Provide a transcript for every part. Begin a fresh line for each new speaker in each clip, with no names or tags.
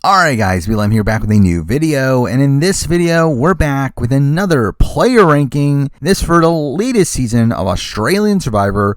Alright guys, I'm here back with a new video, and in this video, we're back with another player ranking. This for the latest season of Australian Survivor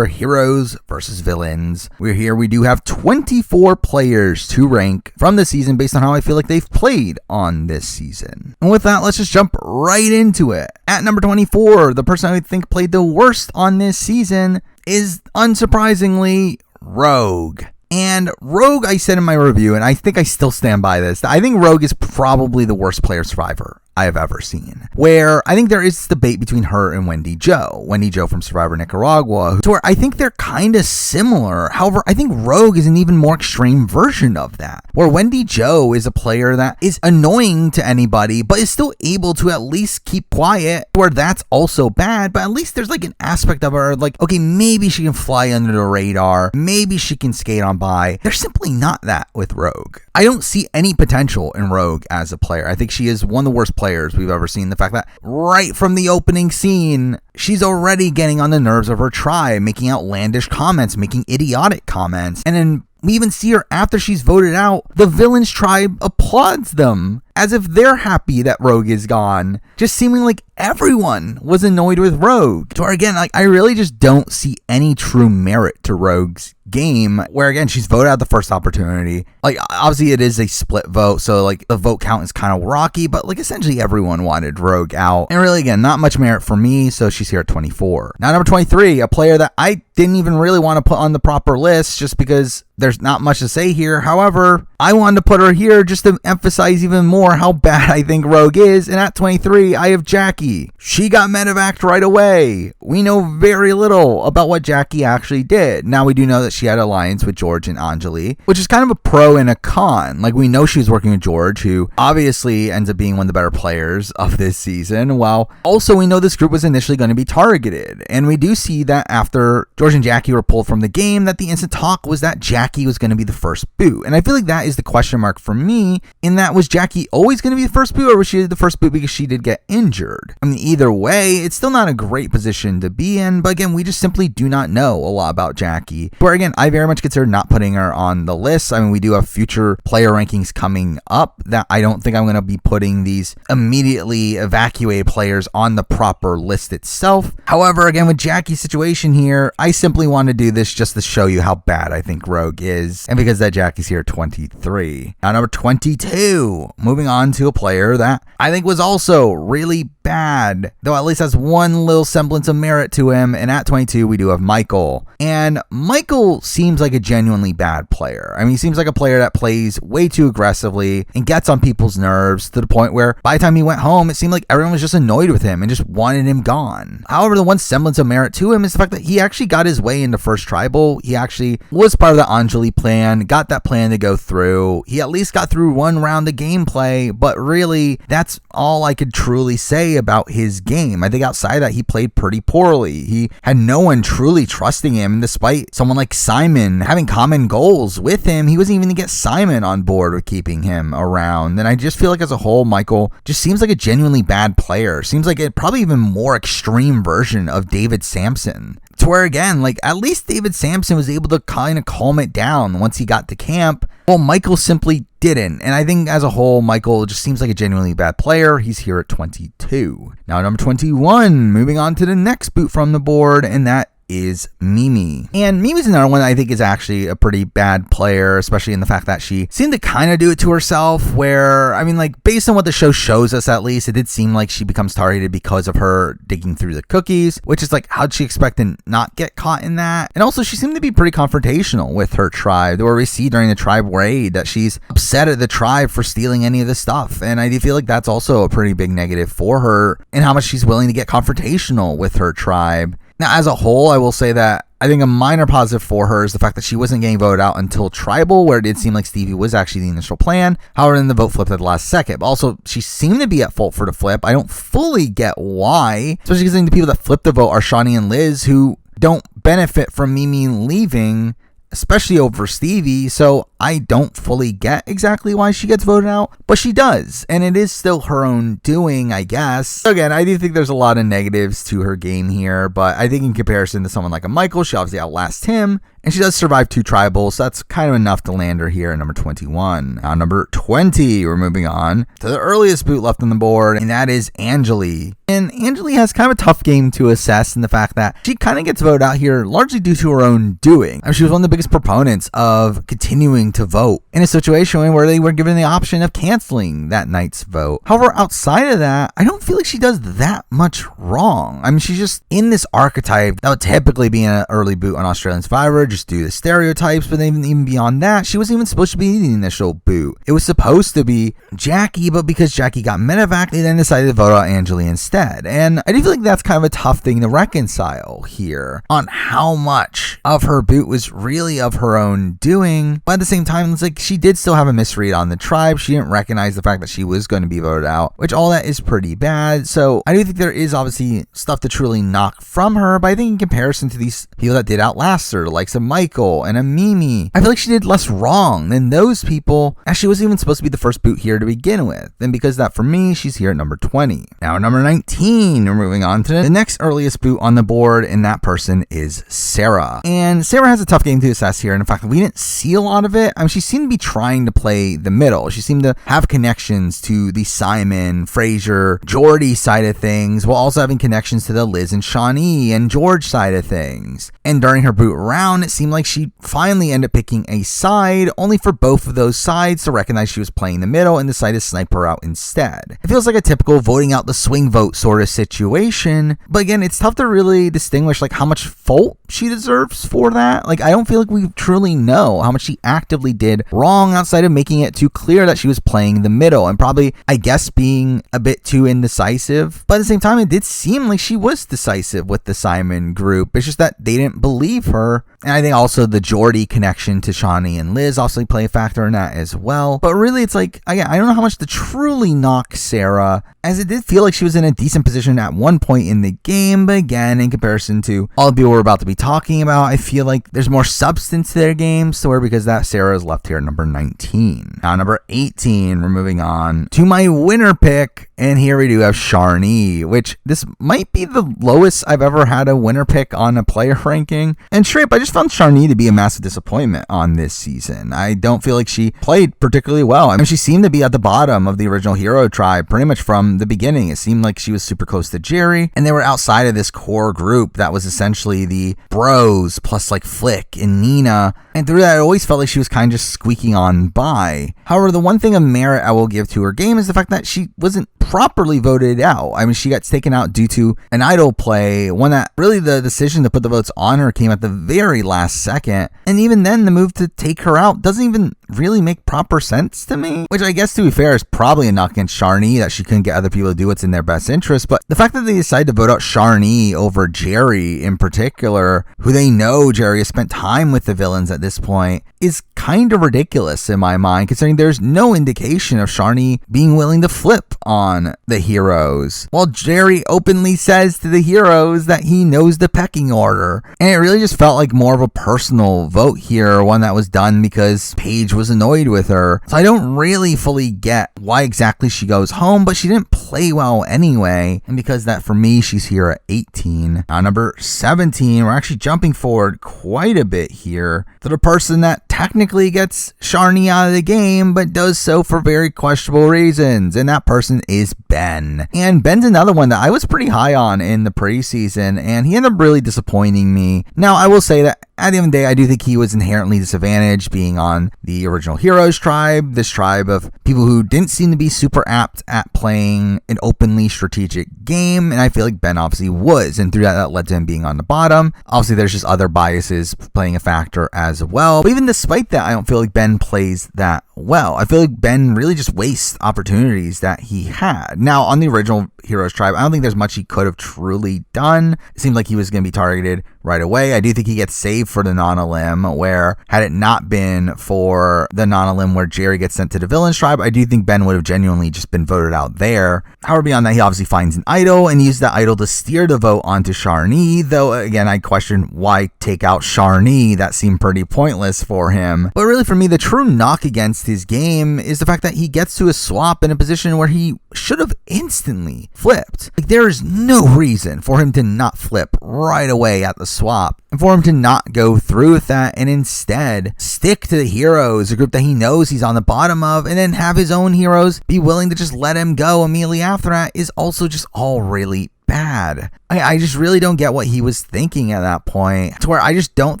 Heroes versus Villains. We do have 24 players to rank from the season based on how I feel like they've played on this season. And with that, let's just jump right into it. At number 24, the person I think played the worst on this season is, unsurprisingly, Rogue. And Rogue, I said in my review, and I think I still stand by this, I think Rogue is probably the worst player survivor I have ever seen. Where I think there is debate between her and Wendy Jo from Survivor Nicaragua, to where I think they're kind of similar. However, I think Rogue is an even more extreme version of that, where Wendy Jo is a player that is annoying to anybody, but is still able to at least keep quiet, where that's also bad, but at least there's like an aspect of her, like, okay, maybe she can fly under the radar, maybe she can skate on by. There's simply not that with Rogue. I don't see any potential in Rogue as a player. I think she is one of the worst players we've ever seen. The fact that right from the opening scene, she's already getting on the nerves of her tribe, making outlandish comments, making idiotic comments, and then we even see her after she's voted out. The Villains tribe applauds them as if they're happy that Rogue is gone, just seeming like everyone was annoyed with Rogue. So again, like, I really just don't see any true merit to Rogue's game, where again, she's voted out the first opportunity. Like, obviously it is a split vote, so like the vote count is kind of rocky, but like essentially everyone wanted Rogue out. And really, again, not much merit for me, so she's here at 24. Now number 23, a player that I didn't even really want to put on the proper list just because there's not much to say here. However, I wanted to put her here just to emphasize even more how bad I think Rogue is. And at 23, I have Jackie. She got medevaced right away. We know very little about what Jackie actually did. Now we do know that she had an alliance with George and Anjali, which is kind of a pro and a con. Like, we know she was working with George, who obviously ends up being one of the better players of this season, while also we know this group was initially going to be targeted. And we do see that after George and Jackie were pulled from the game, that the instant talk was that Jackie was going to be the first boot. And I feel like that is the question mark for me, in that, was Jackie always going to be the first boot, or was she the first boot because she did get injured? I mean, either way, it's still not a great position to be in, but again, we just simply do not know a lot about Jackie. Where again, I very much consider not putting her on the list. I mean, we do have future player rankings coming up that I don't think I'm going to be putting these immediately evacuated players on the proper list itself. However, again, with Jackie's situation here, I simply want to do this just to show you how bad I think Rogue is, and because that Jackie's here at 23. Now number 22, moving on to a player that I think was also really bad, though at least has one little semblance of merit to him, and at 22 we do have Michael. And Michael seems like a genuinely bad player. I mean, he seems like a player that plays way too aggressively and gets on people's nerves to the point where by the time he went home, it seemed like everyone was just annoyed with him and just wanted him gone. However, the one semblance of merit to him is the fact that he actually got his way into first tribal. He actually was part of the Anjali plan, got that plan to go through. He at least got through one round of gameplay, but really, that's all I could truly say about his game. I think outside of that, he played pretty poorly. He had no one truly trusting him, and despite someone like Simon having common goals with him, he wasn't even going to get Simon on board with keeping him around. And I just feel like as a whole, Michael just seems like a genuinely bad player. Seems like a probably even more extreme version of David Sampson. To where again, like, at least David Sampson was able to kind of calm it down once he got to camp. Well, Michael simply didn't. And I think as a whole, Michael just seems like a genuinely bad player. He's here at 22. Now number 21, moving on to the next boot from the board, and that is Mimi. And Mimi's another one that I think is actually a pretty bad player, especially in the fact that she seemed to kind of do it to herself, where, I mean, like, based on what the show shows us, at least, it did seem like she becomes targeted because of her digging through the cookies, which is like, how'd she expect to not get caught in that? And also, she seemed to be pretty confrontational with her tribe, where we see during the tribe raid that she's upset at the tribe for stealing any of the stuff. And I do feel like that's also a pretty big negative for her, and how much she's willing to get confrontational with her tribe. Now, as a whole, I will say that I think a minor positive for her is the fact that she wasn't getting voted out until tribal, where it did seem like Stevie was actually the initial plan. However, then the vote flipped at the last second. But also, she seemed to be at fault for the flip. I don't fully get why, especially because the people that flipped the vote are Shonee and Liz, who don't benefit from Mimi leaving, especially over Stevie. So I don't fully get exactly why she gets voted out, but she does, and it is still her own doing, I guess. So again, I do think there's a lot of negatives to her game here, but I think in comparison to someone like a Michael, she obviously outlasts him, and she does survive 2 tribals, so that's kind of enough to land her here at number 21. Now, number 20, we're moving on to the earliest boot left on the board, and that is Anjali. And Anjali has kind of a tough game to assess in the fact that she kind of gets voted out here largely due to her own doing. I mean, she was one of the biggest proponents of continuing to vote in a situation where they were given the option of canceling that night's vote. However, outside of that, I don't feel like she does that much wrong. I mean, she's just in this archetype that would typically be an early boot on Australian Survivor, just due to stereotypes, but even beyond that, she wasn't even supposed to be the initial boot. It was supposed to be Jackie, but because Jackie got medevac, they then decided to vote out Anjali instead. And I do feel like that's kind of a tough thing to reconcile here on how much of her boot was really of her own doing. But at the same time, it's like she did still have a misread on the tribe. She didn't recognize the fact that she was going to be voted out, which all that is pretty bad. So I do think there is obviously stuff to truly knock from her, but I think in comparison to these people that did outlast her, like some Michael and a Mimi, I feel like she did less wrong than those people, as she wasn't even supposed to be the first boot here to begin with. And because of that, for me, she's here at number 20. Now, number 19, we're moving on to the next earliest boot on the board, and that person is Sarah. And Sarah has a tough game to assess here, and in fact, we didn't see a lot of it. I mean, she seemed to be trying to play the middle. She seemed to have connections to the Simon, Fraser, Jordy side of things, while also having connections to the Liz and Shonee and George side of things. And during her boot round, it seemed like she finally ended up picking a side, only for both of those sides to recognize she was playing the middle and decide to snipe her out instead. It feels like a typical voting out the swing vote sort of situation, but again, it's tough to really distinguish like how much fault she deserves for that. Like, I don't feel like we truly know how much she actively did wrong outside of making it too clear that she was playing the middle and probably, I guess, being a bit too indecisive. But at the same time, it did seem like she was decisive with the Simon group. It's just that they didn't believe her. And I think also the Jordy connection to Shonee and Liz also play a factor in that as well. But really, it's like, again, I don't know how much to truly knock Sarah, as it did feel like she was in a decent position at one point in the game. But again, in comparison to all the people we're about to be talking about, I feel like there's more substance to their games. So because that, Sarah is left here at number 19. Now, number 18, we're moving on to my winner pick. And here we do have Charney, which this might be the lowest I've ever had a winner pick on a player ranking. And straight up, I just found Charney to be a massive disappointment on this season. I don't feel like she played particularly well. I mean, she seemed to be at the bottom of the original hero tribe pretty much from the beginning. It seemed like she was super close to Gerry, and they were outside of this core group that was essentially the bros plus like Flick and Nina. And through that, I always felt like she was kind of just squeaking on by. However, the one thing of merit I will give to her game is the fact that she wasn't properly voted out. I mean, she got taken out due to an idol play, one that really the decision to put the votes on her came at the very last second. And even then, the move to take her out doesn't even really make proper sense to me, which I guess, to be fair, is probably a knock against Charney that she couldn't get other people to do what's in their best interest. But the fact that they decided to vote out Charney over Gerry in particular, who they know Gerry has spent time with the villains at this point, is kind of ridiculous in my mind, considering there's no indication of Charney being willing to flip on the heroes, while Gerry openly says to the heroes that he knows the pecking order. And it really just felt like more of a personal vote here, one that was done because Paige was annoyed with her. So I don't really fully get why exactly she goes home, but she didn't play well anyway. And because that, for me, she's here at 18. Now, number 17, we're actually jumping forward quite a bit here to the person that technically gets Charney out of the game, but does so for very questionable reasons. And that person is Ben. And Ben's another one that I was pretty high on in the preseason, and he ended up really disappointing me. Now, I will say that at the end of the day, I do think he was inherently disadvantaged being on the original Heroes tribe, this tribe of people who didn't seem to be super apt at playing an openly strategic game, and I feel like Ben obviously was, and through that led to him being on the bottom. Obviously, there's just other biases playing a factor as well, but even despite that, I don't feel like Ben plays that well. I feel like Ben really just wastes opportunities that he had. Now, on the original Heroes Tribe, I don't think there's much he could have truly done. It seemed like he was going to be targeted right away. I do think he gets saved for the non-elim, where had it not been for the non-elim where Gerry gets sent to the Villains Tribe, I do think Ben would have genuinely just been voted out there. However, beyond that, he obviously finds an idol and uses that idol to steer the vote onto Charney, though again, I question why take out Charney. That seemed pretty pointless for him. But really for me, the true knock against his game is the fact that he gets to a swap in a position where he should have instantly flipped. Like, there is no reason for him to not flip right away at the swap, and for him to not go through with that and instead stick to the heroes, a group that he knows he's on the bottom of, and then have his own heroes be willing to just let him go immediately after that is also just all really bad. I just really don't get what he was thinking at that point, to where I just don't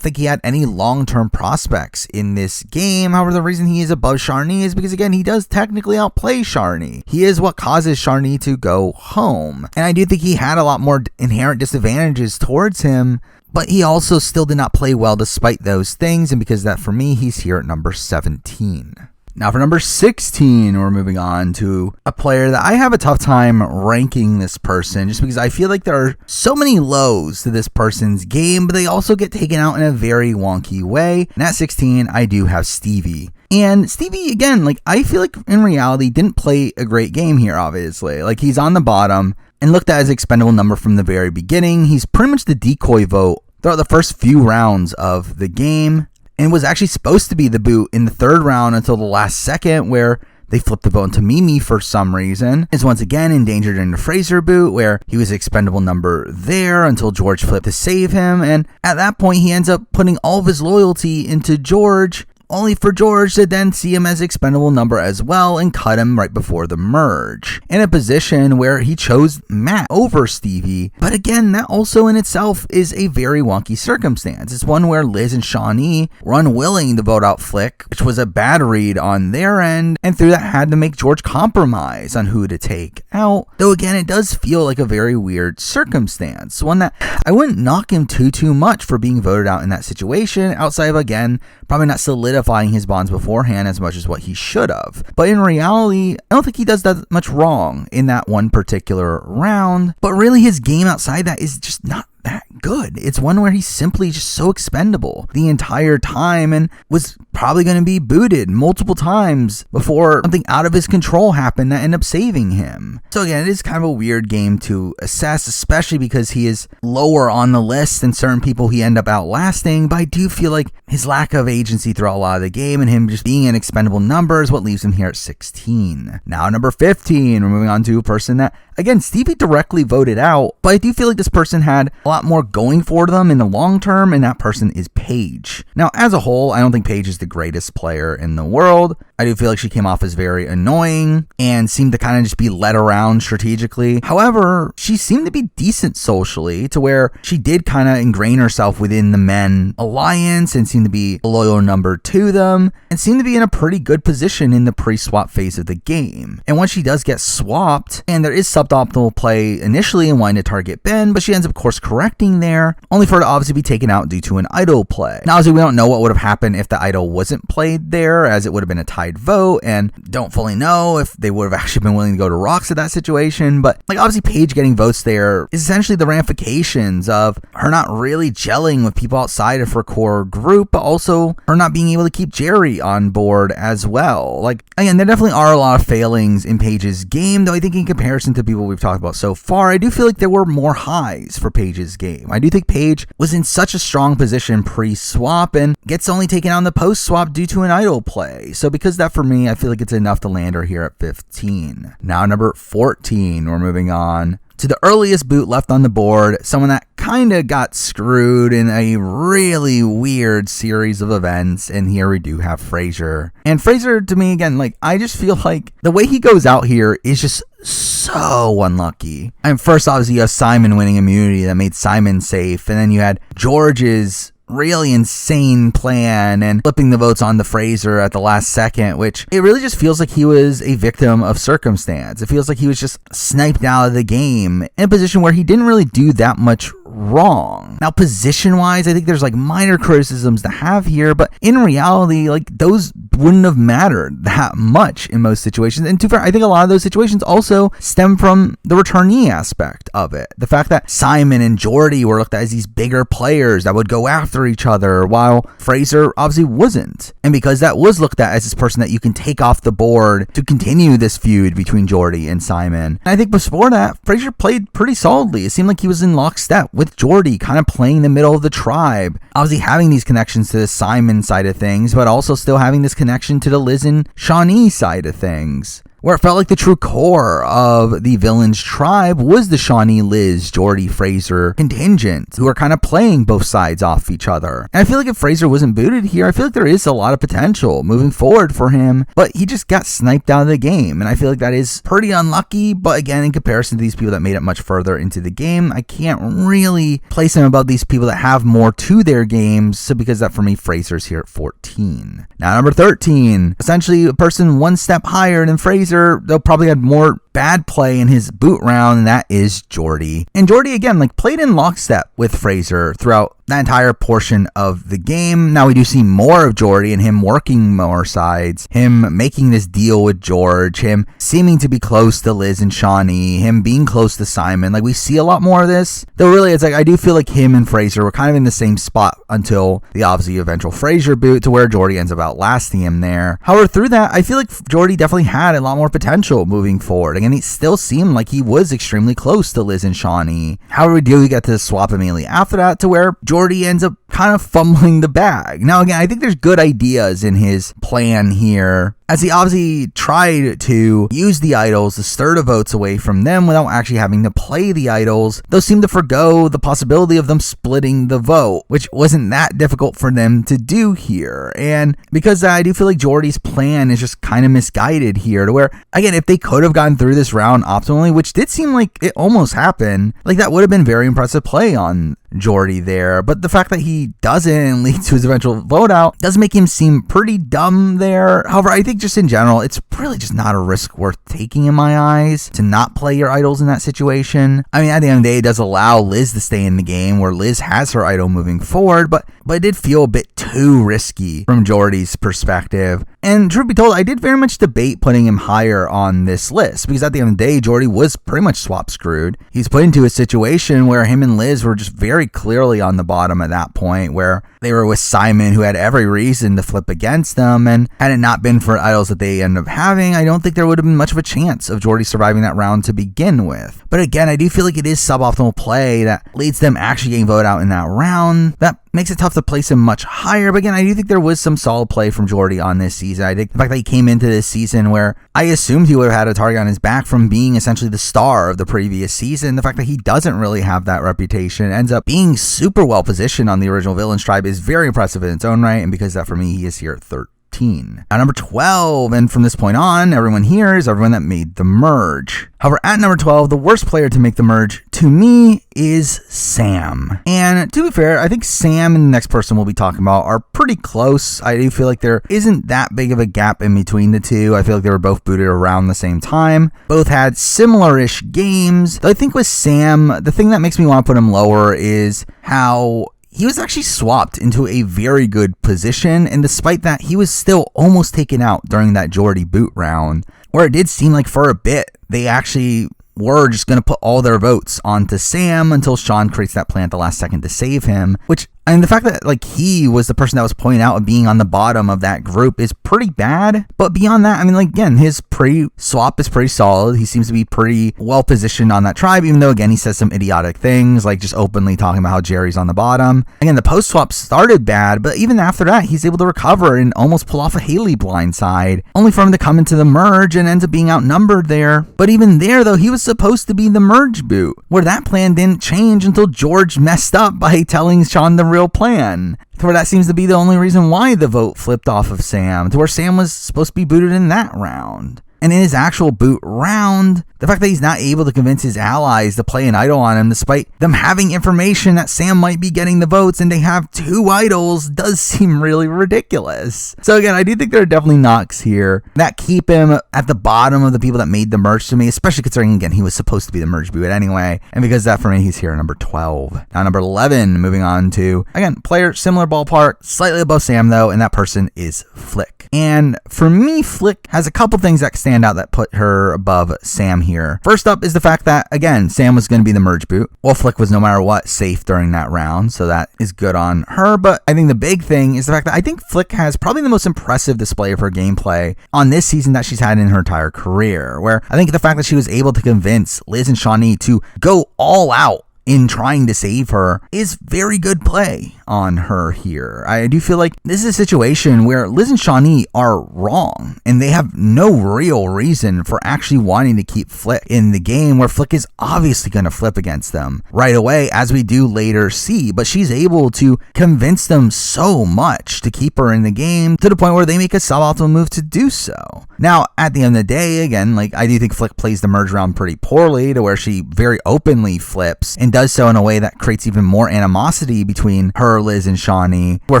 think he had any long-term prospects in this game. However, the reason he is above Charney is because, again, he does technically outplay Charney. He is what causes Charney to go home. And I do think he had a lot more inherent disadvantages towards him, but he also still did not play well despite those things, and because of that, for me, he's here at number 17. Now for number 16, we're moving on to a player that I have a tough time ranking this person, just because I feel like there are so many lows to this person's game, but they also get taken out in a very wonky way. And at 16, I do have Stevie. And Stevie, again, like, I feel like in reality didn't play a great game here, obviously. Like, he's on the bottom and looked at as expendable number from the very beginning. He's pretty much the decoy vote throughout the first few rounds of the game, and was actually supposed to be the boot in the third round until the last second, where they flipped the vote into Mimi for some reason. Is once again endangered in the Fraser boot, where he was expendable number there until George flipped to save him, and at that point he ends up putting all of his loyalty into George, only for George to then see him as expendable number as well and cut him right before the merge, in a position where he chose Matt over Stevie. But again, that also in itself is a very wonky circumstance. It's one where Liz and Shonee were unwilling to vote out Flick, which was a bad read on their end, and through that had to make George compromise on who to take out. Though again, it does feel like a very weird circumstance, one that I wouldn't knock him too much for being voted out in that situation, outside of, again, probably not solidifying his bonds beforehand as much as what he should have. But in reality, I don't think he does that much wrong in that one particular round. But really, his game outside that is just not that good. It's one where he's simply just so expendable the entire time, and was probably going to be booted multiple times before something out of his control happened that ended up saving him. So again, it is kind of a weird game to assess, especially because he is lower on the list than certain people he end up outlasting. But I do feel like his lack of agency throughout a lot of the game and him just being an expendable number is what leaves him here at 16. Now number 15, we're moving on to a person that, again, Stevie directly voted out, but I do feel like this person had a lot more going for them in the long term, and that person is Paige. Now, as a whole, I don't think Paige is the greatest player in the world. I do feel like she came off as very annoying and seemed to kind of just be led around strategically. However, she seemed to be decent socially, to where she did kind of ingrain herself within the men alliance and seemed to be a loyal number to them, and seemed to be in a pretty good position in the pre-swap phase of the game. And once she does get swapped, and there is suboptimal play initially and wanting to target Ben, but she ends up course correcting there, only for her to obviously be taken out due to an idol play. Now, obviously, we don't know what would have happened if the idol wasn't played there, as it would have been a tied vote, and don't fully know if they would have actually been willing to go to rocks at that situation. But like, obviously, Paige getting votes there is essentially the ramifications of her not really gelling with people outside of her core group, but also her not being able to keep Gerry on board as well. Like, again, there definitely are a lot of failings in Paige's game, though I think in comparison to people we've talked about so far, I do feel like there were more highs for Paige's game. I do think Paige was in such a strong position pre-swap and gets only taken out in the post-swap due to an idol play. So because of that, for me, I feel like it's enough to land her here at 15. Now number 14, we're moving on to the earliest boot left on the board, someone that kind of got screwed in a really weird series of events, and here we do have Fraser. And Fraser, to me, again, like, I just feel like the way he goes out here is just so unlucky. And first, obviously, you have Simon winning immunity that made Simon safe, and then you had George's really insane plan and flipping the votes on to Fraser at the last second, which it really just feels like he was a victim of circumstance. It feels like he was just sniped out of the game in a position where he didn't really do that much wrong. Now, position-wise, I think there's like minor criticisms to have here, but in reality, like those wouldn't have mattered that much in most situations. And to be fair, I think a lot of those situations also stem from the returnee aspect of it. The fact that Simon and Jordy were looked at as these bigger players that would go after each other, while Fraser obviously wasn't. And because that was looked at as this person that you can take off the board to continue this feud between Jordy and Simon. And I think before that, Fraser played pretty solidly. It seemed like he was in lockstep with Jordy, kind of playing the middle of the tribe. Obviously having these connections to the Simon side of things, but also still having this connection to the Liz and Shonee side of things, where it felt like the true core of the villain's tribe was the Shonee, Liz, Jordy, Fraser contingent, who are kind of playing both sides off each other. And I feel like if Fraser wasn't booted here, I feel like there is a lot of potential moving forward for him, but he just got sniped out of the game. And I feel like that is pretty unlucky, but again, in comparison to these people that made it much further into the game, I can't really place him above these people that have more to their games, so because that for me, Fraser's here at 14. Now, number 13, essentially a person one step higher than Fraser. They'll probably have more bad play in his boot round, and that is Jordy. And Jordy, again, like played in lockstep with Fraser throughout that entire portion of the game. Now we do see more of Jordy and him working more sides, him making this deal with George, him seeming to be close to Liz and Shonee, him being close to Simon. Like we see a lot more of this. Though really, it's like I do feel like him and Fraser were kind of in the same spot until the obviously eventual Fraser boot, to where Jordy ends up outlasting him there. However, through that, I feel like Jordy definitely had a lot more potential moving forward. Again, he still seemed like he was extremely close to Liz and Shonee. However, we do get to swap immediately after that, to where Jordy ends up kind of fumbling the bag. Now, again, I think there's good ideas in his plan here, as he obviously tried to use the idols to stir the votes away from them without actually having to play the idols. Those seem to forgo the possibility of them splitting the vote, which wasn't that difficult for them to do here. And because I do feel like Jordy's plan is just kind of misguided here, to where, again, if they could have gotten through this round optimally, which did seem like it almost happened, like that would have been very impressive play on Jordy there. But the fact that he doesn't lead to his eventual vote out does make him seem pretty dumb there. However, I think just in general, it's really just not a risk worth taking in my eyes to not play your idols in that situation. I mean, at the end of the day, it does allow Liz to stay in the game, where Liz has her idol moving forward, but it did feel a bit too risky from Jordy's perspective. And truth be told, I did very much debate putting him higher on this list, because at the end of the day, Jordy was pretty much swap screwed. He's put into a situation where him and Liz were just very clearly on the bottom at that point, where they were with Simon, who had every reason to flip against them, and had it not been for idols that they ended up having, I don't think there would have been much of a chance of Jordy surviving that round to begin with. But again, I do feel like it is suboptimal play that leads them actually getting voted out in that round. That makes it tough to place him much higher. But again, I do think there was some solid play from Jordy on this season. I think the fact that he came into this season where I assumed he would have had a target on his back from being essentially the star of the previous season, the fact that he doesn't really have that reputation, ends up being super well positioned on the original Villains tribe, is very impressive in its own right. And because of that, for me, he is here at 13. At number 12, and from this point on, everyone here is everyone that made the merge. However, at number 12, the worst player to make the merge, to me, is Sam. And to be fair, I think Sam and the next person we'll be talking about are pretty close. I do feel like there isn't that big of a gap in between the two. I feel like they were both booted around the same time. Both had similar-ish games. Though I think with Sam, the thing that makes me want to put him lower is how he was actually swapped into a very good position, and despite that, he was still almost taken out during that Jordy boot round, where it did seem like for a bit they actually were just going to put all their votes onto Sam until Sean creates that plan at the last second to save him, which, I mean, the fact that like he was the person that was pointing out of being on the bottom of that group is pretty bad. But beyond that, I mean, like, again, his pre-swap is pretty solid. He seems to be pretty well positioned on that tribe, even though, again, he says some idiotic things, like just openly talking about how Gerry's on the bottom. Again, the post-swap started bad, but even after that, he's able to recover and almost pull off a Haley blindside, only for him to come into the merge and ends up being outnumbered there. But even there, though, he was supposed to be the merge boot, where that plan didn't change until George messed up by telling Sean the real plan, to where that seems to be the only reason why the vote flipped off of Sam, to where Sam was supposed to be booted in that round. And in his actual boot round, the fact that he's not able to convince his allies to play an idol on him, despite them having information that Sam might be getting the votes and they have 2 idols, does seem really ridiculous. So again, I do think there are definitely knocks here that keep him at the bottom of the people that made the merge to me, especially considering, again, he was supposed to be the merge boot anyway. And because of that, for me, he's here at number 12. Now, number 11, moving on to, again, player, similar ballpark, slightly above Sam though, and that person is Flick. And for me, Flick has a couple things that stand out that put her above Sam here. First up is the fact that, again, Sam was going to be the merge boot. Well, Flick was no matter what safe during that round, so that is good on her. But I think the big thing is the fact that I think Flick has probably the most impressive display of her gameplay on this season that she's had in her entire career, where I think the fact that she was able to convince Liz and Shonee to go all out in trying to save her is very good play on her here. I do feel like this is a situation where Liz and Shonee are wrong and they have no real reason for actually wanting to keep Flick in the game, where Flick is obviously going to flip against them right away, as we do later see, but she's able to convince them so much to keep her in the game to the point where they make a suboptimal move to do so. Now, at the end of the day, again, like, I do think Flick plays the merge round pretty poorly, to where she very openly flips and does so in a way that creates even more animosity between her, Liz, and Shonee, where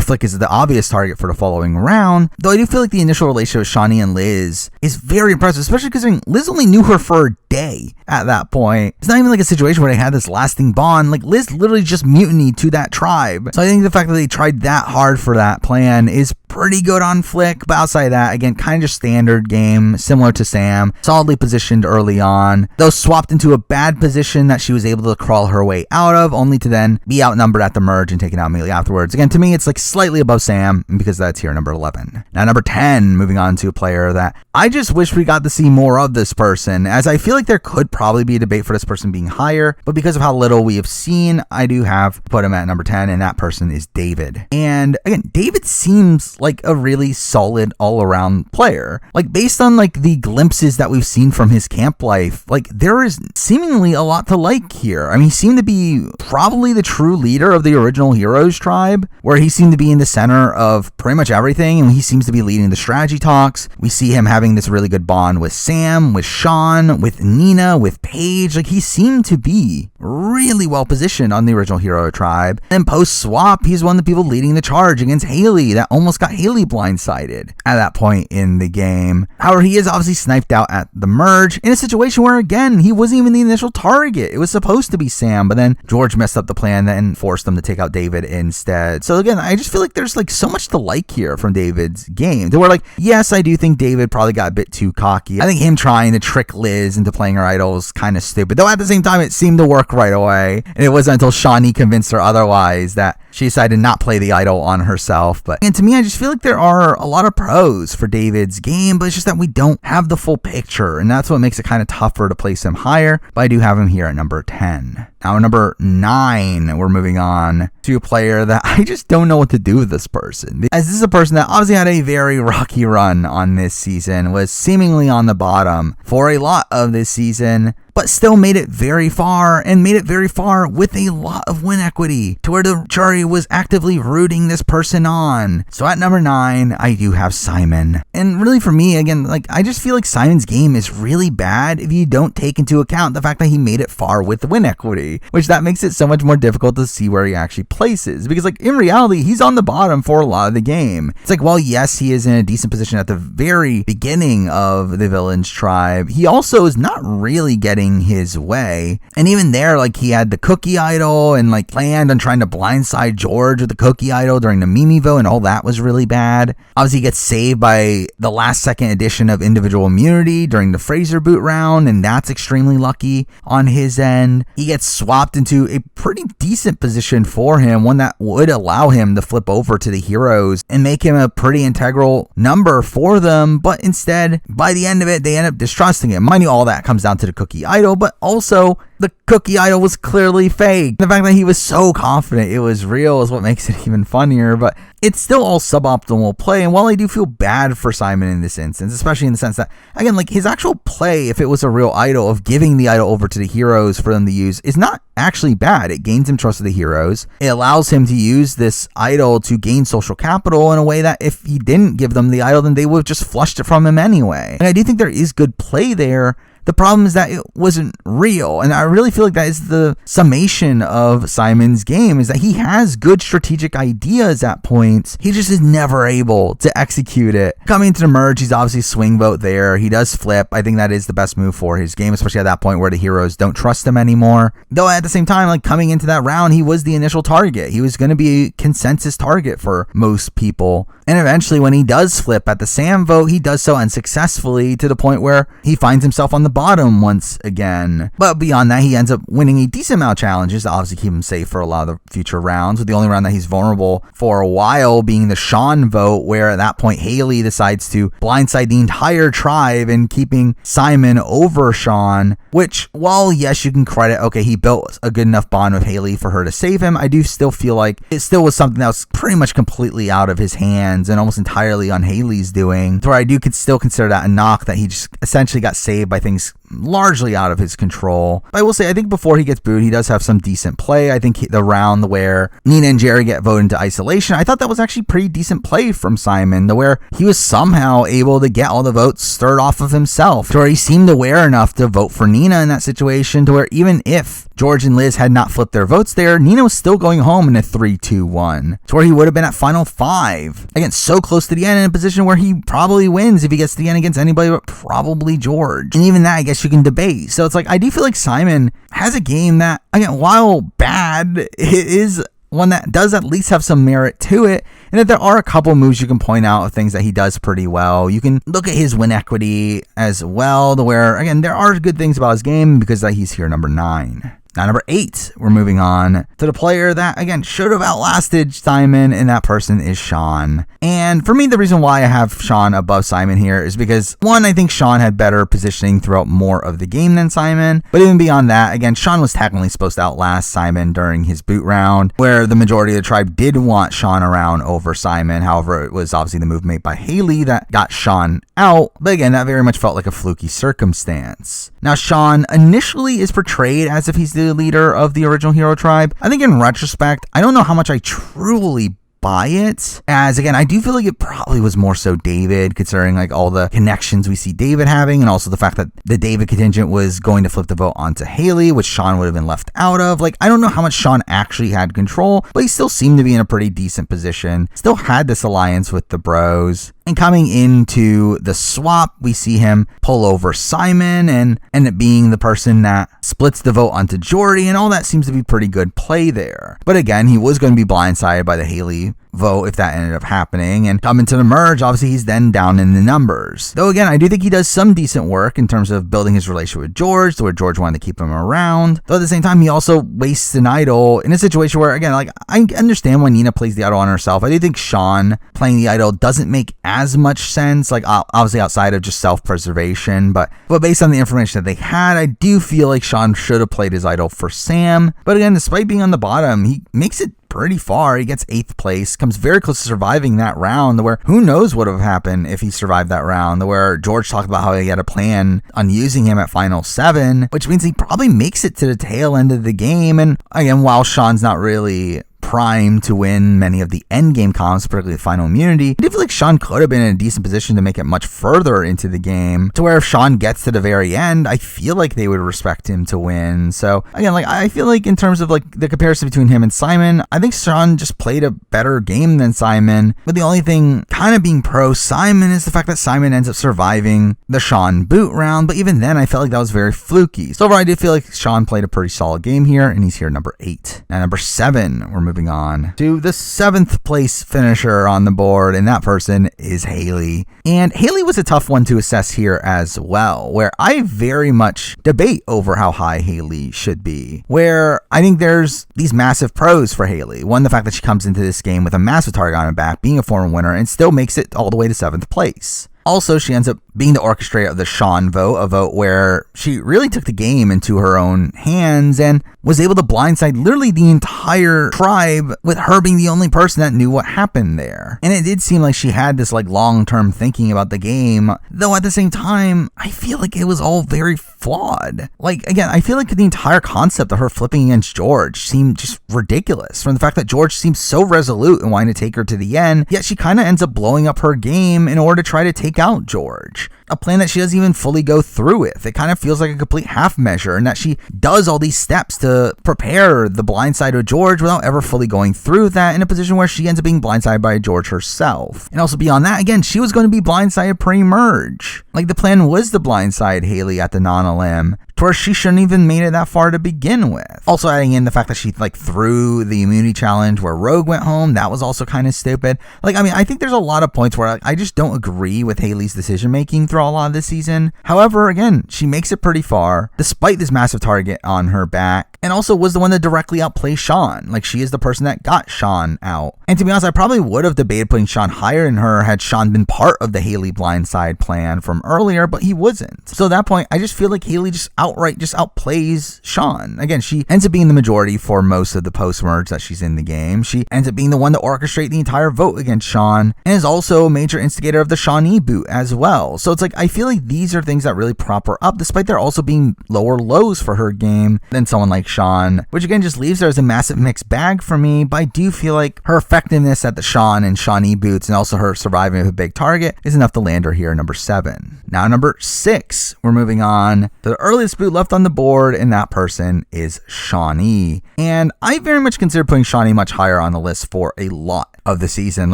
Flick is the obvious target for the following round. Though I do feel like the initial relationship with Shonee and Liz is very impressive, especially because Liz only knew her for a day at that point. It's not even like a situation where they had this lasting bond. Like, Liz literally just mutinied to that tribe. So I think the fact that they tried that hard for that plan is pretty good on Flick. But outside of that, again, kind of just standard game, similar to Sam, solidly positioned early on, though swapped into a bad position that she was able to crawl her way out of, only to then be outnumbered at the merge and taken out immediately afterwards. Again, to me, it's like slightly above Sam, and because that's here, number 11. Now, number 10, moving on to a player that I just wish we got to see more of this person, as I feel like there could probably be a debate for this person being higher, but because of how little we have seen, I do have put him at number 10, and that person is David. And again, David seems like a really solid all-around player. Like, based on like the glimpses that we've seen from his camp life, like, there is seemingly a lot to like here. I mean, he seemed to be probably the true leader of the original Heroes tribe, where he seemed to be in the center of pretty much everything, and he seems to be leading the strategy talks. We see him having this really good bond with Sam, with Sean, with Nina, with Paige. Like, he seemed to be really well positioned on the original Hero tribe. And post swap, he's one of the people leading the charge against Haley that almost got Haley blindsided at that point in the game. However, he is obviously sniped out at the merge in a situation where, again, he wasn't even the initial target. It was supposed to be Sam, but then George messed up the plan and forced them to take out David instead. So again, I just feel like there's like so much to like here from David's game. They were like, yes, I do think David probably got a bit too cocky. I think him trying to trick Liz into playing her idol is kind of stupid, though at the same time it seemed to work right away, and it wasn't until Shonee convinced her otherwise that she decided to not play the idol on herself. But and to me, I just feel like there are a lot of pros for David's game, but it's just that we don't have the full picture, and that's what makes it kind of tougher to place him higher. But I do have him here at number 10. Now, number 9, we're moving on to a player that I just don't know what to do with this person, as this is a person that obviously had a very rocky run on this season, was seemingly on the bottom for a lot of this season, but still made it very far, and made it very far with a lot of win equity, to where the jury was actively rooting this person on. So at number 9, I do have Simon. And really for me, again, like, I just feel like Simon's game is really bad if you don't take into account the fact that he made it far with the win equity, which that makes it so much more difficult to see where he actually places, because like in reality, he's on the bottom for a lot of the game. It's like, while yes, he is in a decent position at the very beginning of the villain's tribe, he also is not really getting his way. And even there, like, he had the cookie idol and like planned on trying to blindside George with the cookie idol during the Mimi vote, and all that was really bad. Obviously, he gets saved by the last second edition of individual immunity during the Fraser boot round, and that's extremely lucky on his end. He gets swapped into a pretty decent position for him, one that would allow him to flip over to the Heroes and make him a pretty integral number for them, but instead, by the end of it, they end up distrusting him. Mind you, all that comes down to the cookie idol, but also the cookie idol was clearly fake. The fact that he was so confident it was real is what makes it even funnier, but it's still all suboptimal play. And while I do feel bad for Simon in this instance, especially in the sense that, again, like his actual play, if it was a real idol, of giving the idol over to the heroes for them to use, is not actually bad. It gains him trust of the heroes. It allows him to use this idol to gain social capital in a way that if he didn't give them the idol, then they would have just flushed it from him anyway. And I do think there is good play there. The problem is that it wasn't real, and I really feel like that is the summation of Simon's game, is that he has good strategic ideas at points. He just is never able to execute it. Coming into the merge, he's obviously swing vote there. He does flip. I think that is the best move for his game, especially at that point where the heroes don't trust him anymore. Though at the same time, like coming into that round, he was the initial target. He was going to be a consensus target for most people. And eventually when he does flip at the Sam vote, he does so unsuccessfully to the point where he finds himself on the bottom once again. But beyond that, he ends up winning a decent amount of challenges to obviously keep him safe for a lot of the future rounds, with the only round that he's vulnerable for a while being the Sean vote, where at that point Haley decides to blindside the entire tribe and keeping Simon over Sean, which, while yes, you can credit, okay, he built a good enough bond with Haley for her to save him, I do still feel like it still was something that was pretty much completely out of his hands and almost entirely on Haley's doing, to where I do still consider that a knock, that he just essentially got saved by things largely out of his control. But I will say, I think before he gets booed, he does have some decent play. I think the round where Nina and Gerry get voted into isolation, I thought that was actually pretty decent play from Simon, to where he was somehow able to get all the votes stirred off of himself, to where he seemed aware enough to vote for Nina in that situation, to where even if George and Liz had not flipped their votes there, Nina was still going home in a 3-2-1, to where he would have been at final 5. Again, so close to the end, in a position where he probably wins if he gets to the end against anybody but probably George. And even that, I guess you can debate. So it's like, I do feel like Simon has a game that, again, while bad, it is one that does at least have some merit to it, and that there are a couple moves you can point out of things that he does pretty well. You can look at his win equity as well, to where, again, there are good things about his game, because he's here number 9. Now, number 8, we're moving on to the player that, again, should have outlasted Simon, and that person is Sean. And for me, the reason why I have Sean above Simon here is because, one, I think Sean had better positioning throughout more of the game than Simon. But even beyond that, again, Sean was technically supposed to outlast Simon during his boot round, where the majority of the tribe did want Sean around over Simon. However, it was obviously the move made by Haley that got Sean out. But again, that very much felt like a fluky circumstance. Now, Sean initially is portrayed as if he's the leader of the original hero tribe. I think in retrospect, I don't know how much I truly buy it, as again, I do feel like it probably was more so David, considering like all the connections we see David having, and also the fact that the David contingent was going to flip the vote onto Haley, which Sean would have been left out of. Like, I don't know how much Sean actually had control, but he still seemed to be in a pretty decent position, still had this alliance with the bros. And coming into the swap, we see him pull over Simon and end up being the person that splits the vote onto Jordy, and all that seems to be pretty good play there. But again, he was going to be blindsided by the Haley vote if that ended up happening, and coming to the merge, obviously he's then down in the numbers. Though again, I do think he does some decent work in terms of building his relationship with George, to where George wanted to keep him around. Though at the same time, he also wastes an idol in a situation where, again, like, I understand why Nina plays the idol on herself. I do think Sean playing the idol doesn't make as much sense, like obviously outside of just self-preservation, but based on the information that they had, I do feel like Sean should have played his idol for Sam. But again, despite being on the bottom, he makes it pretty far. He gets 8th place, comes very close to surviving that round, where who knows what would have happened if he survived that round, where George talked about how he had a plan on using him at final 7, which means he probably makes it to the tail end of the game. And again, while Sean's not really prime to win many of the end game comps, particularly the final immunity, I do feel like Sean could have been in a decent position to make it much further into the game, to where if Sean gets to the very end, I feel like they would respect him to win. So again, like, I feel like in terms of like the comparison between him and Simon, I think Sean just played a better game than Simon, but the only thing kind of being pro Simon is the fact that Simon ends up surviving the Sean boot round. But even then, I felt like that was very fluky. So overall, I did feel like Sean played a pretty solid game here, and he's here number 8. Now number 7, we're moving on to the 7th place finisher on the board, and that person is Haley. And Haley was a tough one to assess here as well, where I very much debate over how high Haley should be, where I think there's these massive pros for Haley. One, the fact that she comes into this game with a massive target on her back, being a former winner, and still makes it all the way to 7th place. Also, she ends up being the orchestrator of the Sean vote, a vote where she really took the game into her own hands and was able to blindside literally the entire tribe, with her being the only person that knew what happened there. And it did seem like she had this long-term thinking about the game, though at the same time, I feel like it was all very flawed. Again, I feel like the entire concept of her flipping against George seemed just ridiculous, from the fact that George seems so resolute in wanting to take her to the end, yet she kind of ends up blowing up her game in order to try to take out George. A plan that she doesn't even fully go through with. It kind of feels like a complete half measure, and that she does all these steps to prepare the blindside of George without ever fully going through that, in a position where she ends up being blindsided by George herself. And also beyond that, again, she was going to be blindsided pre-merge. The plan was to blindside Haley at the non-LM, to where she shouldn't even made it that far to begin with. Also adding in the fact that she threw the immunity challenge where Rogue went home, that was also kind of stupid. I think there's a lot of points where I just don't agree with Haley's decision making throughout a lot of this season. However, again, she makes it pretty far despite this massive target on her back, and also was the one that directly outplays Sean. She is the person that got Sean out. And to be honest, I probably would have debated putting Sean higher than her had Sean been part of the Haley blindside plan from earlier, but he wasn't. So at that point, I just feel like Haley just outright outplays Sean. Again, she ends up being the majority for most of the post-merge that she's in the game. She ends up being the one to orchestrate the entire vote against Sean, and is also a major instigator of the Shonee boot as well. So it's I feel like these are things that really prop her up, despite there also being lower lows for her game than someone like Sean, which again just leaves her as a massive mixed bag for me. But I do feel like her effectiveness at the Sean and Shonee boots, and also her surviving with a big target, is enough to land her here at number 7. Now number 6, we're moving on to the earliest boot left on the board, and that person is Shonee. And I very much consider putting Shonee much higher on the list for a lot of the season.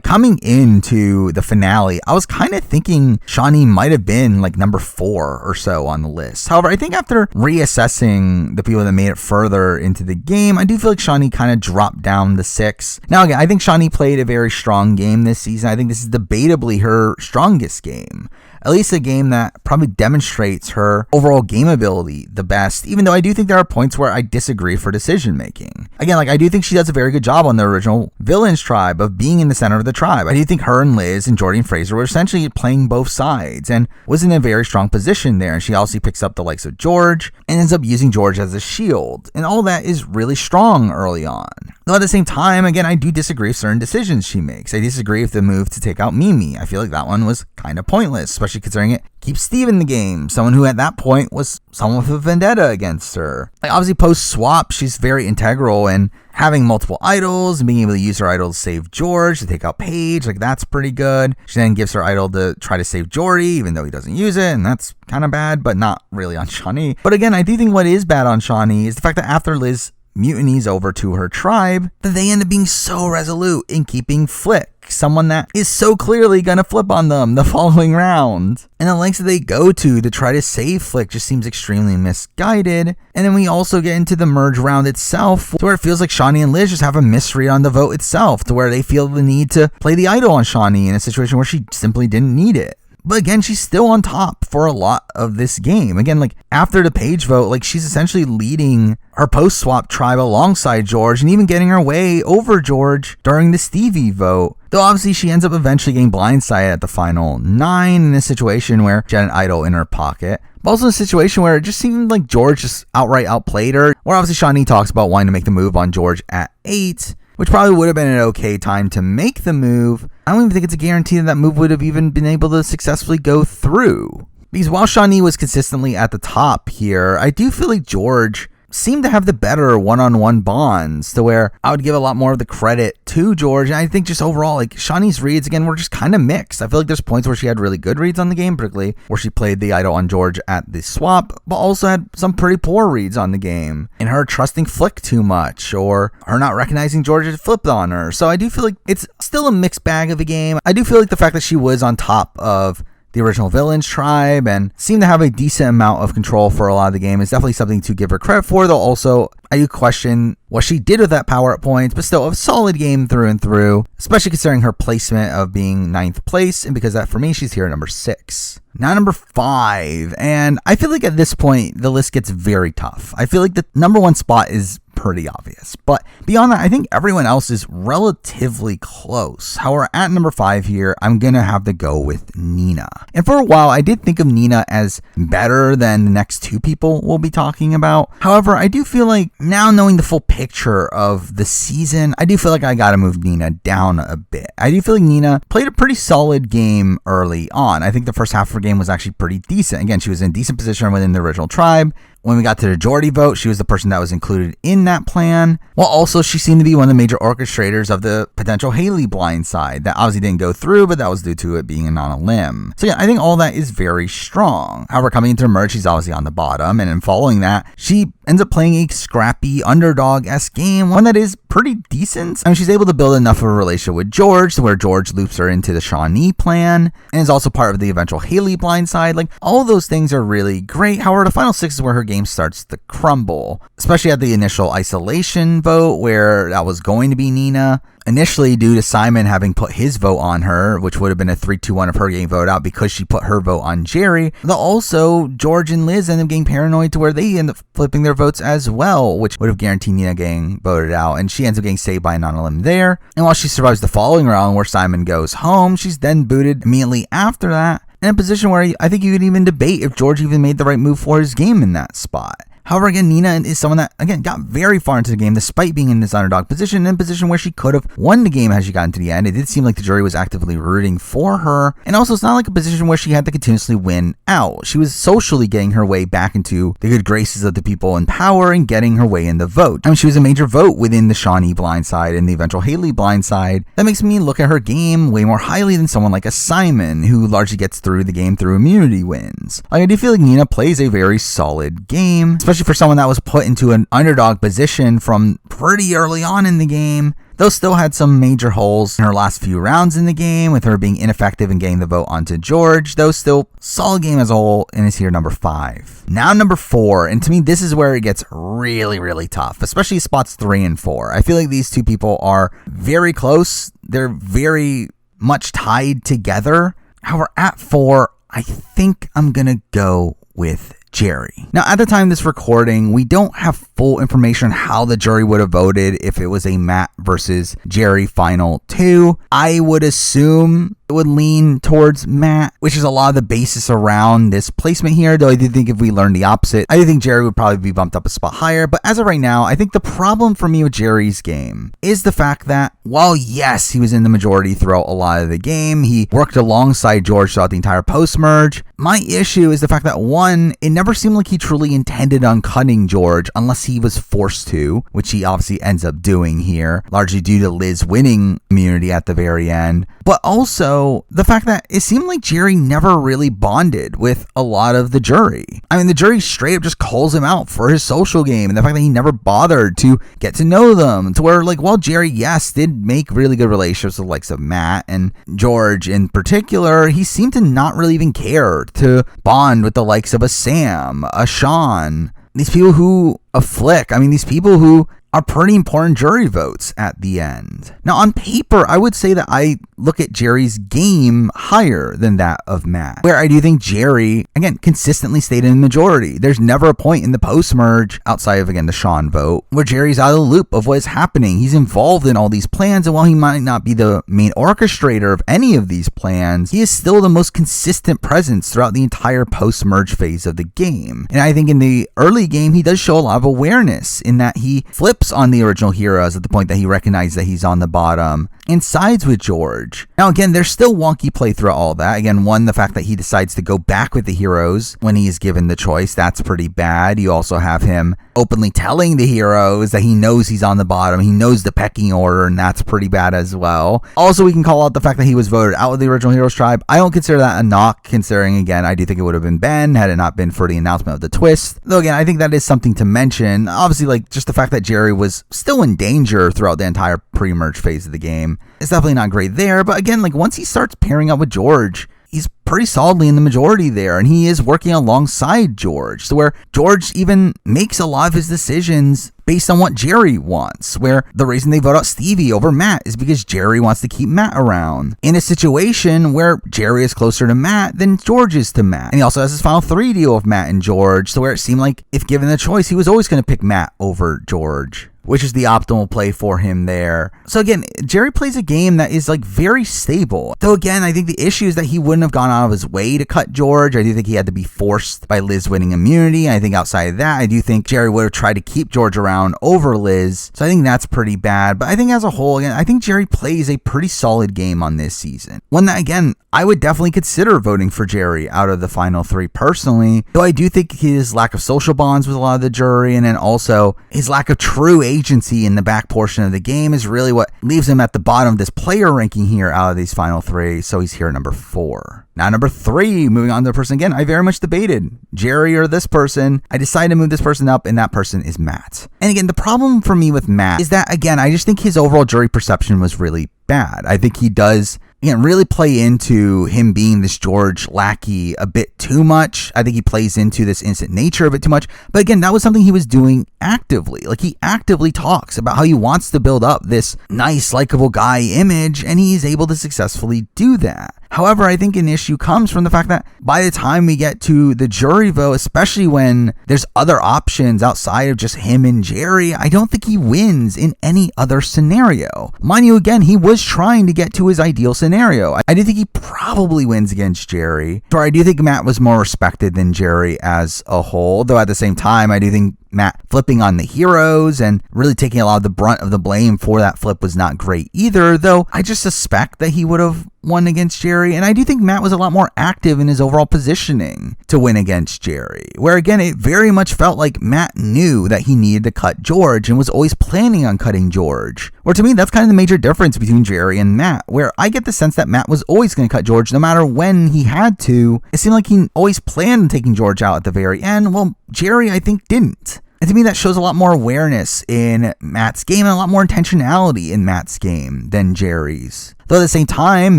Coming into the finale, I was kind of thinking Shonee might have been number 4 or so on the list. However, I think after reassessing the people that made it further into the game, I do feel like Shonee kind of dropped down to 6. Now again, I think Shonee played a very strong game this season. I think this is debatably her strongest game. At least a game that probably demonstrates her overall game ability the best, even though I do think there are points where I disagree for decision making. Again, I do think she does a very good job on the original villains tribe of being in the center of the tribe. I do think her and Liz and Jordy and Fraser were essentially playing both sides and was in a very strong position there. And she also picks up the likes of George and ends up using George as a shield. And all that is really strong early on. Though at the same time, again, I do disagree with certain decisions she makes. I disagree with the move to take out Mimi. I feel like that one was kind of pointless, especially considering it keeps Steve in the game, someone who at that point was someone with a vendetta against her. Obviously post-swap, she's very integral in having multiple idols and being able to use her idol to save George, to take out Paige. That's pretty good. She then gives her idol to try to save Jordy, even though he doesn't use it, and that's kind of bad, but not really on Shonee. But again, I do think what is bad on Shonee is the fact that after Liz mutinies over to her tribe, that they end up being so resolute in keeping Flick, someone that is so clearly gonna flip on them the following round. And the lengths that they go to try to save Flick just seems extremely misguided. And then we also get into the merge round itself, to where it feels like Shonee and Liz just have a misread on the vote itself, to where they feel the need to play the idol on Shonee in a situation where she simply didn't need it. But again, she's still on top for a lot of this game. Again, after the Paige vote, she's essentially leading her post-swap tribe alongside George and even getting her way over George during the Stevie vote. Though obviously she ends up eventually getting blindsided at the final 9 in a situation where she had an idol in her pocket. But also in a situation where it just seemed like George just outright outplayed her. Where obviously Shonee talks about wanting to make the move on George at 8. Which probably would have been an okay time to make the move. I don't even think it's a guarantee that move would have even been able to successfully go through. Because while Shonee was consistently at the top here, I do feel like George seemed to have the better one-on-one bonds, to where I would give a lot more of the credit to George. And I think just overall, Shonee's reads, again, were just kind of mixed. I feel like there's points where she had really good reads on the game, particularly where she played the idol on George at the swap, but also had some pretty poor reads on the game, and her trusting Flick too much, or her not recognizing George had flipped on her. So I do feel like it's still a mixed bag of a game. I do feel like the fact that she was on top of the original villains tribe and seemed to have a decent amount of control for a lot of the game is definitely something to give her credit for, though also I do question what she did with that power up points, but still a solid game through and through, especially considering her placement of being 9th place, and because that for me, she's here at number 6. Now number 5, and I feel like at this point, the list gets very tough. I feel like the number 1 spot is pretty obvious. But beyond that, I think everyone else is relatively close. However, at number 5 here, I'm going to have to go with Nina. And for a while, I did think of Nina as better than the next two people we'll be talking about. However, I do feel like now knowing the full picture of the season, I do feel like I got to move Nina down a bit. I do feel like Nina played a pretty solid game early on. I think the first half of her game was actually pretty decent. Again, she was in decent position within the original tribe. When we got to the Jordy vote, she was the person that was included in that plan. While also she seemed to be one of the major orchestrators of the potential Haley blindside that obviously didn't go through, but that was due to it being on a limb. So yeah, I think all that is very strong. However, coming into the merge, she's obviously on the bottom, and in following that, she ends up playing a scrappy underdog-esque game, one that is pretty decent. I mean, she's able to build enough of a relationship with George to where George loops her into the Shonee plan and is also part of the eventual Haley blindside. Like, all of those things are really great. However, the final 6 is where her game starts to crumble, especially at the initial isolation vote where that was going to be Nina. Initially, due to Simon having put his vote on her, which would have been a 3-2-1 of her getting voted out because she put her vote on Gerry. But also, George and Liz end up getting paranoid to where they end up flipping their votes as well, which would have guaranteed Nina getting voted out. And she ends up getting saved by a non-elim there. And while she survives the following round where Simon goes home, she's then booted immediately after that, in a position where I think you could even debate if George even made the right move for his game in that spot. However, again, Nina is someone that, again, got very far into the game despite being in this underdog position, in a position where she could have won the game had she gotten to the end. It did seem like the jury was actively rooting for her. And also, it's not like a position where she had to continuously win out. She was socially getting her way back into the good graces of the people in power and getting her way in the vote. I mean, she was a major vote within the Shonee blindside and the eventual Haley blindside. That makes me look at her game way more highly than someone like a Simon, who largely gets through the game through immunity wins. Like, I do feel like Nina plays a very solid game, especially for someone that was put into an underdog position from pretty early on in the game. Though still had some major holes in her last few rounds in the game, with her being ineffective in getting the vote onto George, though still solid game as a whole, and is here number 5. Now number 4, and to me this is where it gets really, really tough, especially spots 3 and 4. I feel like these two people are very close. They're very much tied together. However, at 4, I think I'm gonna go with Gerry. Now, at the time of this recording, we don't have full information on how the jury would have voted if it was a Matt versus Gerry final 2. I would assume it would lean towards Matt, which is a lot of the basis around this placement here, though I do think if we learned the opposite, I do think Gerry would probably be bumped up a spot higher. But as of right now, I think the problem for me with Gerry's game is the fact that while yes, he was in the majority throughout a lot of the game, he worked alongside George throughout the entire post-merge. My issue is the fact that, one, it never seemed like he truly intended on cutting George unless he was forced to, which he obviously ends up doing here, largely due to Liz winning immunity at the very end. But also the fact that it seemed like Gerry never really bonded with a lot of the jury. I mean, the jury straight up just calls him out for his social game, and the fact that he never bothered to get to know them, to where, like, while Gerry, yes, did make really good relationships with the likes of Matt and George in particular, he seemed to not really even care to bond with the likes of a Sam, a Sean, these people who afflict. I mean, these people who are pretty important jury votes at the end. Now, on paper, I would say that I look at Gerry's game higher than that of Matt, where I do think Gerry, again, consistently stayed in the majority. There's never a point in the post-merge, outside of, again, the Sean vote, where Gerry's out of the loop of what is happening. He's involved in all these plans, and while he might not be the main orchestrator of any of these plans, he is still the most consistent presence throughout the entire post-merge phase of the game. And I think in the early game, he does show a lot of awareness in that he flips on the original heroes at the point that he recognizes that he's on the bottom and sides with George. Now, again, there's still wonky play throughout all that. Again, one, the fact that he decides to go back with the heroes when he is given the choice, that's pretty bad. You also have him openly telling the heroes that he knows he's on the bottom. He knows the pecking order, and that's pretty bad as well. Also, we can call out the fact that he was voted out of the original Heroes tribe. I don't consider that a knock, considering, again, I do think it would have been Ben had it not been for the announcement of the twist. Though, again, I think that is something to mention. Obviously, like, just the fact that Gerry was still in danger throughout the entire pre-merge phase of the game is definitely not great there. But again, like, once he starts pairing up with George, he's pretty solidly in the majority there, and he is working alongside George, so where George even makes a lot of his decisions based on what Gerry wants, where the reason they vote out Stevie over Matt is because Gerry wants to keep Matt around. In a situation where Gerry is closer to Matt than George is to Matt. And he also has his final 3 deal with Matt and George, so where it seemed like if given the choice, he was always going to pick Matt over George, which is the optimal play for him there. So again, Gerry plays a game that is like very stable. Though again, I think the issue is that he wouldn't have gone out of his way to cut George. I do think he had to be forced by Liz winning immunity. I think outside of that, I do think Gerry would have tried to keep George around over Liz. So I think that's pretty bad. But I think as a whole, again, I think Gerry plays a pretty solid game on this season. One that, again, I would definitely consider voting for Gerry out of the final 3 personally. Though I do think his lack of social bonds with a lot of the jury, and then also his lack of true agency in the back portion of the game is really what leaves him at the bottom of this player ranking here out of these final 3. So he's here at number 4. Now number 3, moving on to the person again, I very much debated Gerry or this person. I decided to move this person up, and that person is Matt. And again, the problem for me with Matt is that, again, I just think his overall jury perception was really bad. I think he does, again, really play into him being this George lackey a bit too much. I think he plays into this instant nature a bit too much. But again, that was something he was doing actively. Like, he actively talks about how he wants to build up this nice, likable guy image, and he's able to successfully do that. However, I think an issue comes from the fact that by the time we get to the jury vote, especially when there's other options outside of just him and Gerry, I don't think he wins in any other scenario. Mind you, again, he was trying to get to his ideal scenario. I do think he probably wins against Gerry. Or I do think Matt was more respected than Gerry as a whole, though at the same time, I do think Matt flipping on the heroes and really taking a lot of the brunt of the blame for that flip was not great either, though I just suspect that he would have won against Gerry, and I do think Matt was a lot more active in his overall positioning to win against Gerry, where again, it very much felt like Matt knew that he needed to cut George and was always planning on cutting George. Or to me, that's kind of the major difference between Gerry and Matt, where I get the sense that Matt was always going to cut George no matter when he had to. It seemed like he always planned on taking George out at the very end. Well, Gerry, I think, didn't. And to me, that shows a lot more awareness in Matt's game and a lot more intentionality in Matt's game than Gerry's. Though at the same time,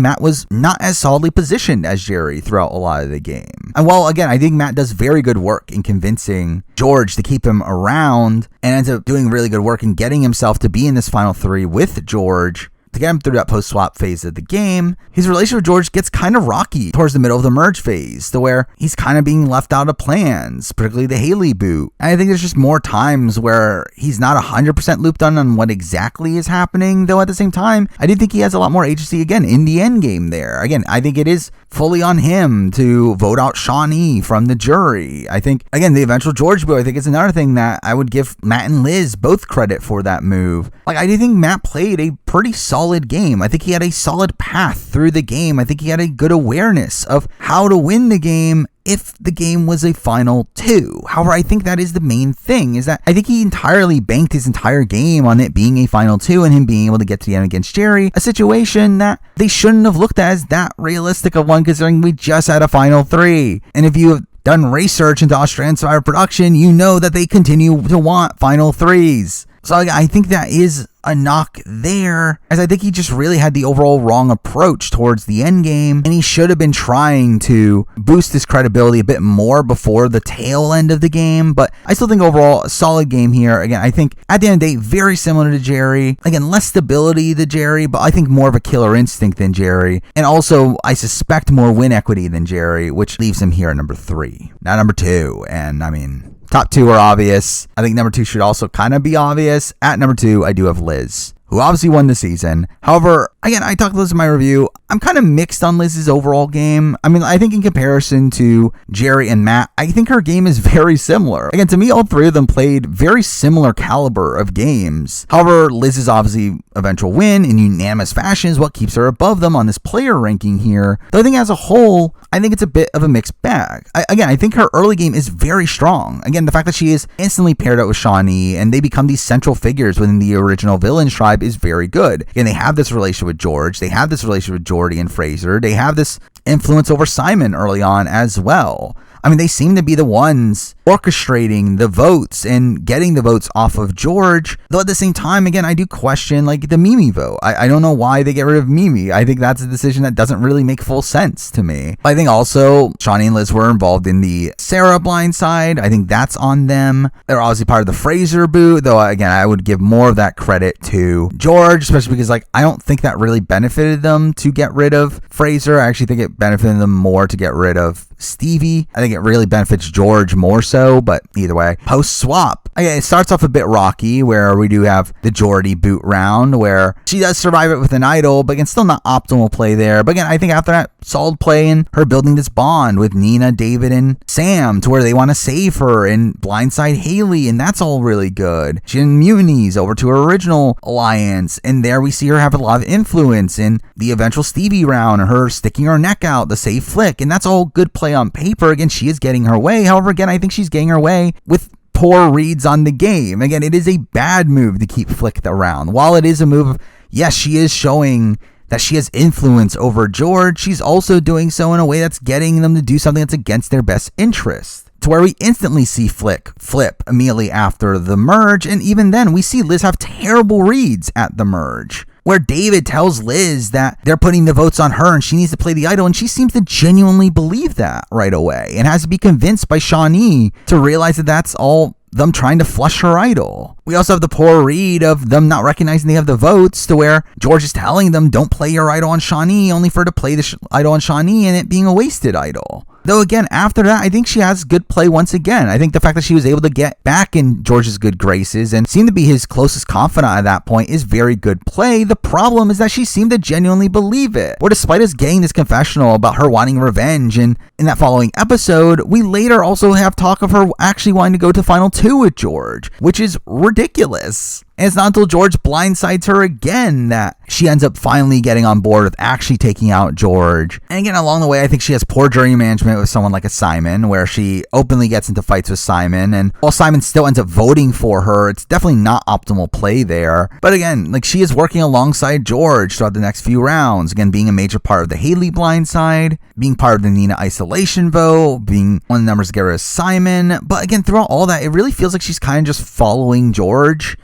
Matt was not as solidly positioned as Gerry throughout a lot of the game. And while, again, I think Matt does very good work in convincing George to keep him around and ends up doing really good work in getting himself to be in this final 3 with George, to get him through that post-swap phase of the game, his relationship with George gets kind of rocky towards the middle of the merge phase, to where he's kind of being left out of plans, particularly the Haley boot. And I think there's just more times where he's not 100% looped on what exactly is happening, though at the same time, I do think he has a lot more agency, again, in the end game there. Again, I think it is fully on him to vote out Shonee from the jury. I think, again, the eventual George boot, I think it's another thing that I would give Matt and Liz both credit for that move. Like, I do think Matt played a pretty solid game. I think he had a solid path through the game. I think he had a good awareness of how to win the game if the game was a final 2. However, I think that is the main thing, is that I think he entirely banked his entire game on it being a final 2 and him being able to get to the end against Gerry, a situation that they shouldn't have looked at as that realistic of one, considering we just had a final 3. And if you have done research into Australian Survivor production, you know that they continue to want final 3s. So I think that is a knock there, as I think he just really had the overall wrong approach towards the end game, and he should have been trying to boost his credibility a bit more before the tail end of the game. But I still think overall a solid game here. Again, I think at the end of the day, very similar to Gerry. Again, less stability than Gerry, but I think more of a killer instinct than Gerry, and also I suspect more win equity than Gerry, which leaves him here at number 3. Now number 2, and I mean, top 2 are obvious. I think number 2 should also kind of be obvious. At number 2, I do have Liz, who obviously won the season. However, again, I talked about this in my review. I'm kind of mixed on Liz's overall game. I mean, I think in comparison to Gerry and Matt, I think her game is very similar. Again, to me, all 3 of them played very similar caliber of games. However, Liz's obviously eventual win in unanimous fashion is what keeps her above them on this player ranking here. Though I think as a whole, I think it's a bit of a mixed bag. I think her early game is very strong. Again, the fact that she is instantly paired up with Shonee and they become these central figures within the original Villains tribe is very good. Again, they have this relationship with George. They have this relationship with Jordy and Fraser. They have this influence over Simon early on as well. I mean, they seem to be the ones orchestrating the votes and getting the votes off of George. Though at the same time, again, I do question like the Mimi vote. I don't know why they get rid of Mimi. I think that's a decision that doesn't really make full sense to me. I think also Shonee and Liz were involved in the Sarah blindside. I think that's on them. They're obviously part of the Fraser boot, though again, I would give more of that credit to George, especially because like I don't think that really benefited them to get rid of Fraser. I actually think it benefited them more to get rid of Stevie. I think it really benefits George more so, but either way, post swap. Again, it starts off a bit rocky where we do have the Jordy boot round where she does survive it with an idol, but again, still not optimal play there. But again, I think after that, solid play in her building this bond with Nina, David, and Sam to where they want to save her and blindside Haley, and that's all really good. She immunities over to her original alliance, and there we see her have a lot of influence in the eventual Stevie round, her sticking her neck out, the save flick, and that's all good play on paper. Again, she is getting her way. However, again, I think she's getting her way with poor reads on the game. Again, it is a bad move to keep flicked around. While it is a move, yes, she is showing that she has influence over George, she's also doing so in a way that's getting them to do something that's against their best interest. To where we instantly see flip immediately after the merge, and even then we see Liz have terrible reads at the merge, where David tells Liz that they're putting the votes on her and she needs to play the idol, and she seems to genuinely believe that right away and has to be convinced by Shonee to realize that that's all them trying to flush her idol. We also have the poor read of them not recognizing they have the votes, to where George is telling them don't play your idol on Shonee, only for her to play the idol on Shonee and it being a wasted idol. Though again, after that, I think she has good play once again. I think the fact that she was able to get back in George's good graces and seemed to be his closest confidant at that point is very good play. The problem is that she seemed to genuinely believe it. Where despite us getting this confessional about her wanting revenge, and in that following episode, we later also have talk of her actually wanting to go to Final 2 with George, which is ridiculous. And it's not until George blindsides her again that she ends up finally getting on board with actually taking out George. And again, along the way, I think she has poor jury management with someone like a Simon, where she openly gets into fights with Simon. And while Simon still ends up voting for her, it's definitely not optimal play there. But again, like she is working alongside George throughout the next few rounds. Again, being a major part of the Haley blindside, being part of the Nina isolation vote, being one of the numbers to get rid of Simon. But again, throughout all that, it really feels like she's kind of just following George.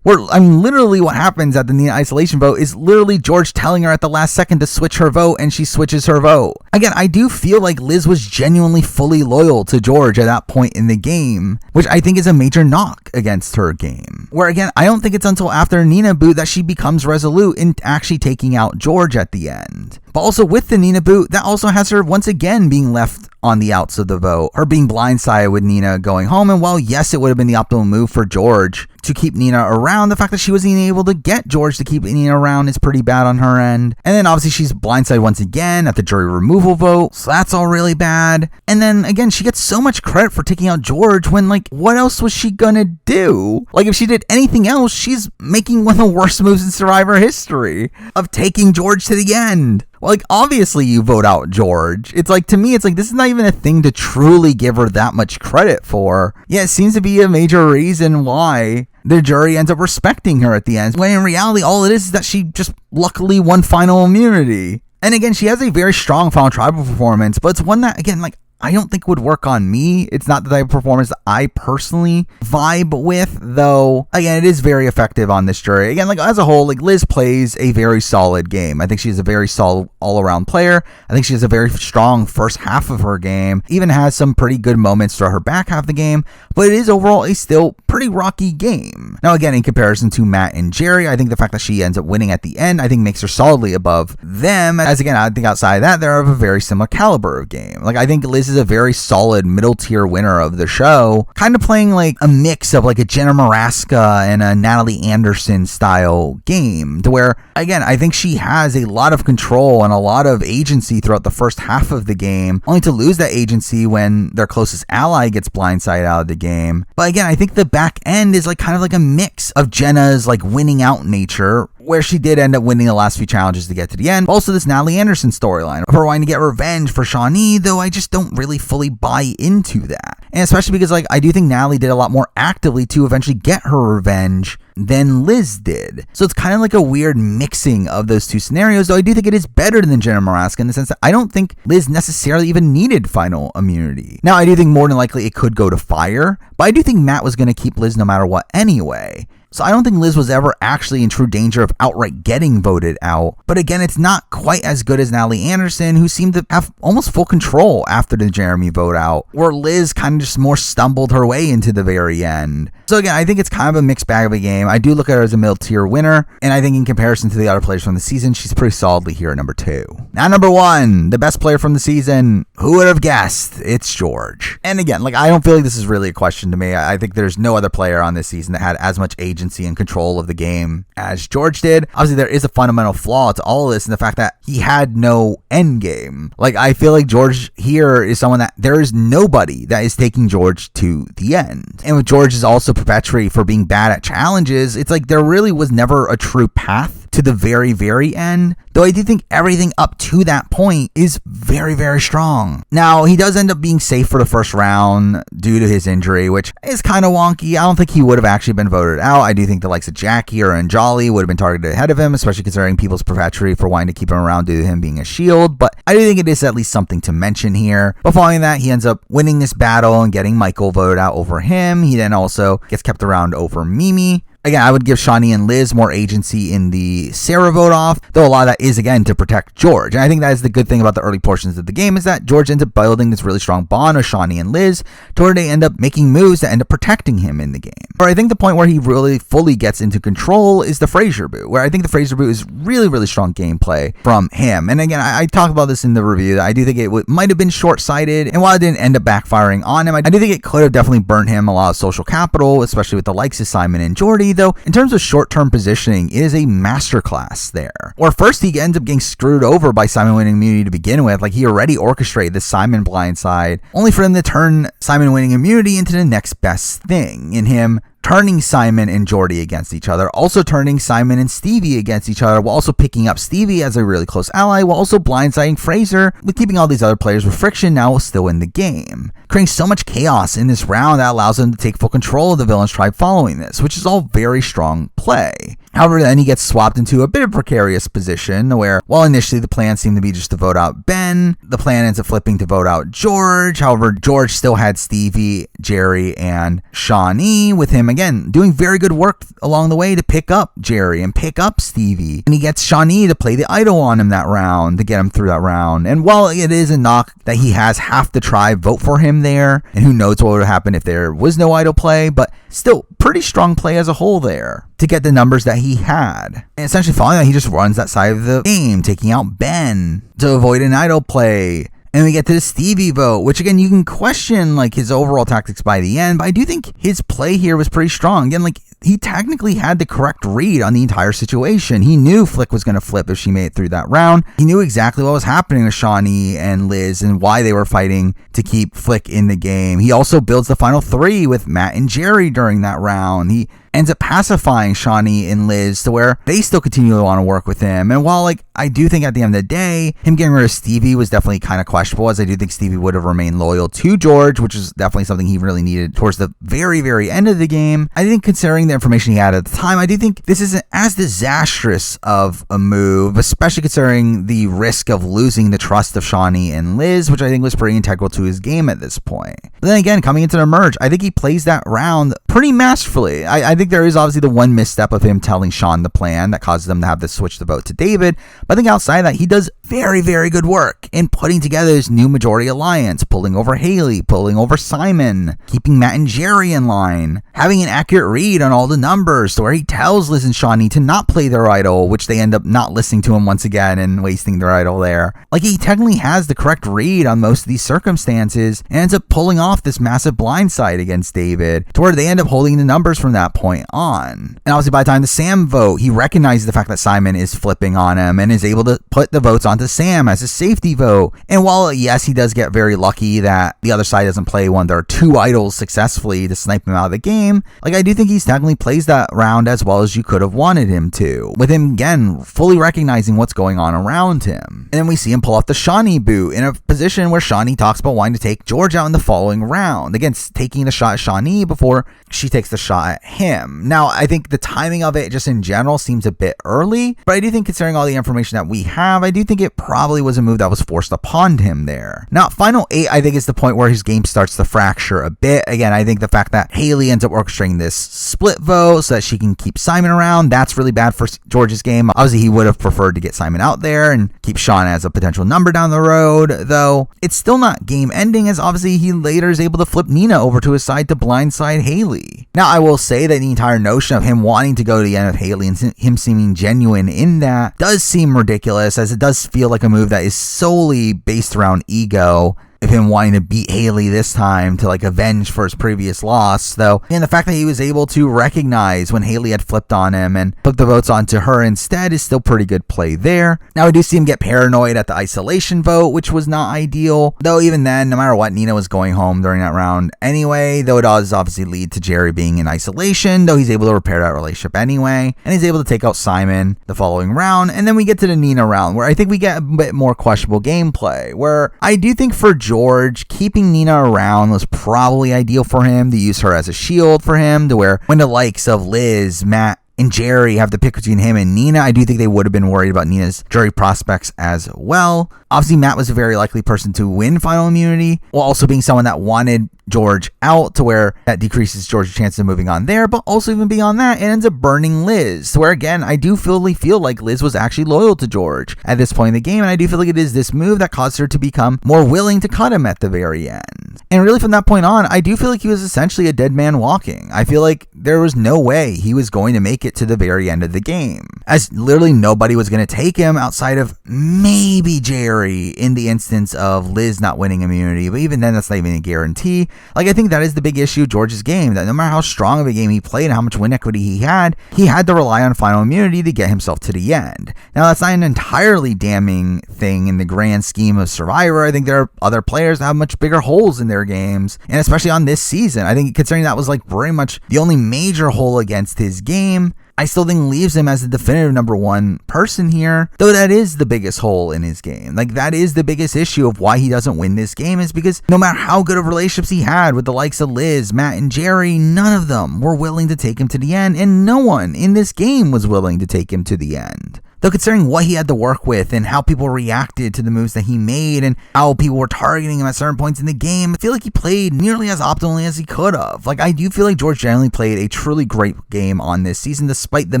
Literally what happens at the Nina isolation vote is literally George telling her at the last second to switch her vote, and she switches her vote. Again, I do feel like Liz was genuinely fully loyal to George at that point in the game, which I think is a major knock against her game. Where again, I don't think it's until after Nina boot that she becomes resolute in actually taking out George at the end. But also with the Nina boot, that also has her once again being left on the outs of the vote, her being blindsided with Nina going home. And while yes, it would have been the optimal move for George to keep Nina around, the fact that she wasn't even able to get George to keep Nina around is pretty bad on her end. And then obviously she's blindsided once again at the jury removal vote, so that's all really bad. And then again, she gets so much credit for taking out George when, like, what else was she gonna do? Like, if she did anything else, she's making one of the worst moves in Survivor history of taking George to the end. Well, like, obviously you vote out George. It's like, to me, it's like, this is not even a thing to truly give her that much credit for. Yeah, it seems to be a major reason why the jury ends up respecting her at the end, when in reality, all it is that she just luckily won final immunity. And again, she has a very strong final tribal performance, but it's one that, again, like, I don't think would work on me. It's not the type of performance that I personally vibe with, though. Again, it is very effective on this jury. Again, like, as a whole, like, Liz plays a very solid game. I think she's a very solid all-around player. I think she has a very strong first half of her game, even has some pretty good moments throughout her back half of the game, but it is overall a still pretty rocky game. Now, again, in comparison to Matt and Gerry, I think the fact that she ends up winning at the end, I think makes her solidly above them, as again, I think outside of that, they're of a very similar caliber of game. Like, I think Liz is a very solid middle tier winner of the show, kind of playing like a mix of like a Jenna Maraska and a Natalie Anderson style game, to where, again, I think she has a lot of control and a lot of agency throughout the first half of the game, only to lose that agency when their closest ally gets blindsided out of the game. But again, I think the back end is like kind of like a mix of Jenna's like winning out nature where she did end up winning the last few challenges to get to the end. Also, this Natalie Anderson storyline of her wanting to get revenge for Shonee, though I just don't really fully buy into that. And especially because, I do think Natalie did a lot more actively to eventually get her revenge than Liz did. So it's kind of like a weird mixing of those two scenarios, though I do think it is better than Jenna Maraska in the sense that I don't think Liz necessarily even needed final immunity. Now, I do think more than likely it could go to fire, but I do think Matt was going to keep Liz no matter what anyway. So I don't think Liz was ever actually in true danger of outright getting voted out. But again, it's not quite as good as Natalie Anderson, who seemed to have almost full control after the Jeremy vote out, where Liz kind of just more stumbled her way into the very end. So again, I think it's kind of a mixed bag of a game. I do look at her as a middle tier winner, and I think in comparison to the other players from the season, she's pretty solidly here at number 2. Now number 1, the best player from the season. Who would have guessed? It's George. And again, I don't feel like this is really a question to me. I think there's no other player on this season that had as much agency and control of the game as George did. Obviously, there is a fundamental flaw to all of this in the fact that he had no end game. I feel like George here is someone that there is nobody that is taking George to the end. And with George is also perpetuated for being bad at challenges, it's there really was never a true path to the very, very end, though I do think everything up to that point is very, very strong. Now, he does end up being safe for the first round due to his injury, which is kind of wonky. I don't think he would have actually been voted out. I do think the likes of Jackie or Anjali would have been targeted ahead of him, especially considering people's perpetuity for wanting to keep him around due to him being a shield, but I do think it is at least something to mention here. But following that, he ends up winning this battle and getting Michael voted out over him. He then also gets kept around over Mimi. Again, I would give Shonee and Liz more agency in the Sarah vote off, though a lot of that is, again, to protect George. And I think that is the good thing about the early portions of the game is that George ends up building this really strong bond with Shonee and Liz to where they end up making moves that end up protecting him in the game. Or I think the point where he really fully gets into control is the Fraser boot, where I think the Fraser boot is really, really strong gameplay from him. And again, I talked about this in the review. I do think it might have been short-sighted, and while it didn't end up backfiring on him, I do think it could have definitely burnt him a lot of social capital, especially with the likes of Simon and Jordy, though in terms of short-term positioning, it is a masterclass there. Or first, he ends up getting screwed over by Simon winning immunity to begin with. He already orchestrated the Simon blindside, only for him to turn Simon winning immunity into the next best thing in him turning Simon and Jordy against each other, also turning Simon and Stevie against each other, while also picking up Stevie as a really close ally, while also blindsiding Fraser, with keeping all these other players with friction now still in the game. Creating so much chaos in this round that allows him to take full control of the villain's tribe following this, which is all very strong play. However, then he gets swapped into a bit of a precarious position where, while initially the plan seemed to be just to vote out Ben, the plan ends up flipping to vote out George. However, George still had Stevie, Gerry, and Shonee, with him again doing very good work along the way to pick up Gerry and pick up Stevie. And he gets Shonee to play the idol on him that round to get him through that round. And while it is a knock that he has half the tribe vote for him there, and who knows what would happen if there was no idol play, but still pretty strong play as a whole there to get the numbers that he had. And essentially following that, he just runs that side of the game, taking out Ben to avoid an idol play. And we get to the Stevie vote, which again, you can question his overall tactics by the end, but I do think his play here was pretty strong. Again, he technically had the correct read on the entire situation. He knew Flick was going to flip if she made it through that round. He knew exactly what was happening to Shonee and Liz and why they were fighting to keep Flick in the game. He also builds the final 3 with Matt and Gerry during that round. He ends up pacifying Shonee and Liz to where they still continue to want to work with him. And while I do think at the end of the day, him getting rid of Stevie was definitely kind of questionable, as I do think Stevie would have remained loyal to George, which is definitely something he really needed towards the very, very end of the game. I think considering the information he had at the time, I do think this isn't as disastrous of a move, especially considering the risk of losing the trust of Shonee and Liz, which I think was pretty integral to his game at this point. But then again, coming into the merge, I think he plays that round pretty masterfully. I think there is obviously the one misstep of him telling Sean the plan that causes them to have to switch the vote to David, but I think outside of that, he does very, very good work in putting together this new majority alliance, pulling over Haley, pulling over Simon, keeping Matt and Gerry in line, having an accurate read on all the numbers to where he tells Liz and Shonee to not play their idol, which they end up not listening to him once again and wasting their idol there. He technically has the correct read on most of these circumstances and ends up pulling off this massive blindside against David to where they end up holding the numbers from that point on. And obviously by the time the Sam vote, he recognizes the fact that Simon is flipping on him and is able to put the votes onto to Sam as a safety vote. And while, yes, he does get very lucky that the other side doesn't play one of their two idols successfully to snipe him out of the game, like, I do think he technically plays that round as well as you could have wanted him to, with him, again, fully recognizing what's going on around him. And then we see him pull off the Shonee boot in a position where Shonee talks about wanting to take George out in the following round. Again, taking the shot at Shonee before she takes the shot at him. Now, I think the timing of it just in general seems a bit early, but I do think considering all the information that we have, I do think it probably was a move that was forced upon him there. Now, final 8, I think, is the point where his game starts to fracture a bit. Again, I think the fact that Haley ends up orchestrating this split vote so that she can keep Simon around, that's really bad for George's game. Obviously, he would have preferred to get Simon out there and keep Sean as a potential number down the road, though it's still not game ending, as obviously he later is able to flip Nina over to his side to blindside Haley. Now, I will say that the entire notion of him wanting to go to the end of Haley and him seeming genuine in that does seem ridiculous, as it does feel like a move that is solely based around ego, of him wanting to beat Haley this time to like avenge for his previous loss, though. And the fact that he was able to recognize when Haley had flipped on him and put the votes onto her instead is still pretty good play there. Now, we do see him get paranoid at the isolation vote, which was not ideal, though even then, no matter what, Nina was going home during that round anyway, though it does obviously lead to Gerry being in isolation, though he's able to repair that relationship anyway, and he's able to take out Simon the following round. And then we get to the Nina round, where I think we get a bit more questionable gameplay, where I do think for George, keeping Nina around was probably ideal for him, to use her as a shield for him, to where when the likes of Liz, Matt, and Gerry have to pick between him and Nina, I do think they would have been worried about Nina's jury prospects as well. Obviously, Matt was a very likely person to win final immunity, while also being someone that wanted George out, to where that decreases George's chances of moving on there, but also even beyond that, it ends up burning Liz, to where, again, I do feel like Liz was actually loyal to George at this point in the game, and I do feel like it is this move that caused her to become more willing to cut him at the very end. And really, from that point on, I do feel like he was essentially a dead man walking. I feel like there was no way he was going to make it to the very end of the game, as literally nobody was going to take him outside of maybe Gerry in the instance of Liz not winning immunity, but even then, that's not even a guarantee. Like, I think that is the big issue of George's game, that no matter how strong of a game he played and how much win equity he had to rely on final immunity to get himself to the end. Now, that's not an entirely damning thing in the grand scheme of Survivor. I think there are other players that have much bigger holes in their games, and especially on this season, I think considering that was like very much the only major hole against his game, I still think leaves him as the definitive number one person here, though that is the biggest hole in his game. Like, that is the biggest issue of why he doesn't win this game, is because no matter how good of relationships he had with the likes of Liz, Matt, and Gerry, none of them were willing to take him to the end, and no one in this game was willing to take him to the end. Though considering what he had to work with and how people reacted to the moves that he made and how people were targeting him at certain points in the game, I feel like he played nearly as optimally as he could have. Like, I do feel like George generally played a truly great game on this season, despite the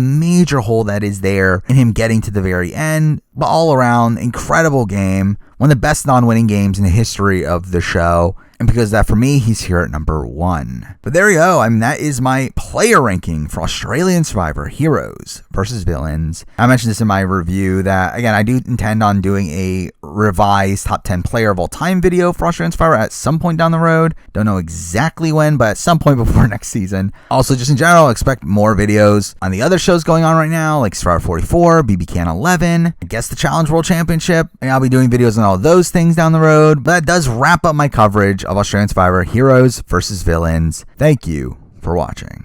major hole that is there in him getting to the very end. But all around, incredible game. One of the best non-winning games in the history of the show. And because of that, for me, he's here at number 1. But there you go. I mean, that is my player ranking for Australian Survivor Heroes versus Villains. I mentioned this in my review that, again, I do intend on doing a revised top 10 player of all time video for Australian Survivor at some point down the road. Don't know exactly when, but at some point before next season. Also, just in general, expect more videos on the other shows going on right now, like Survivor 44, BB Can 11, I guess the Challenge World Championship. And I'll be doing videos on all those things down the road. But that does wrap up my coverage of Australian Survivor Heroes versus Villains. Thank you for watching.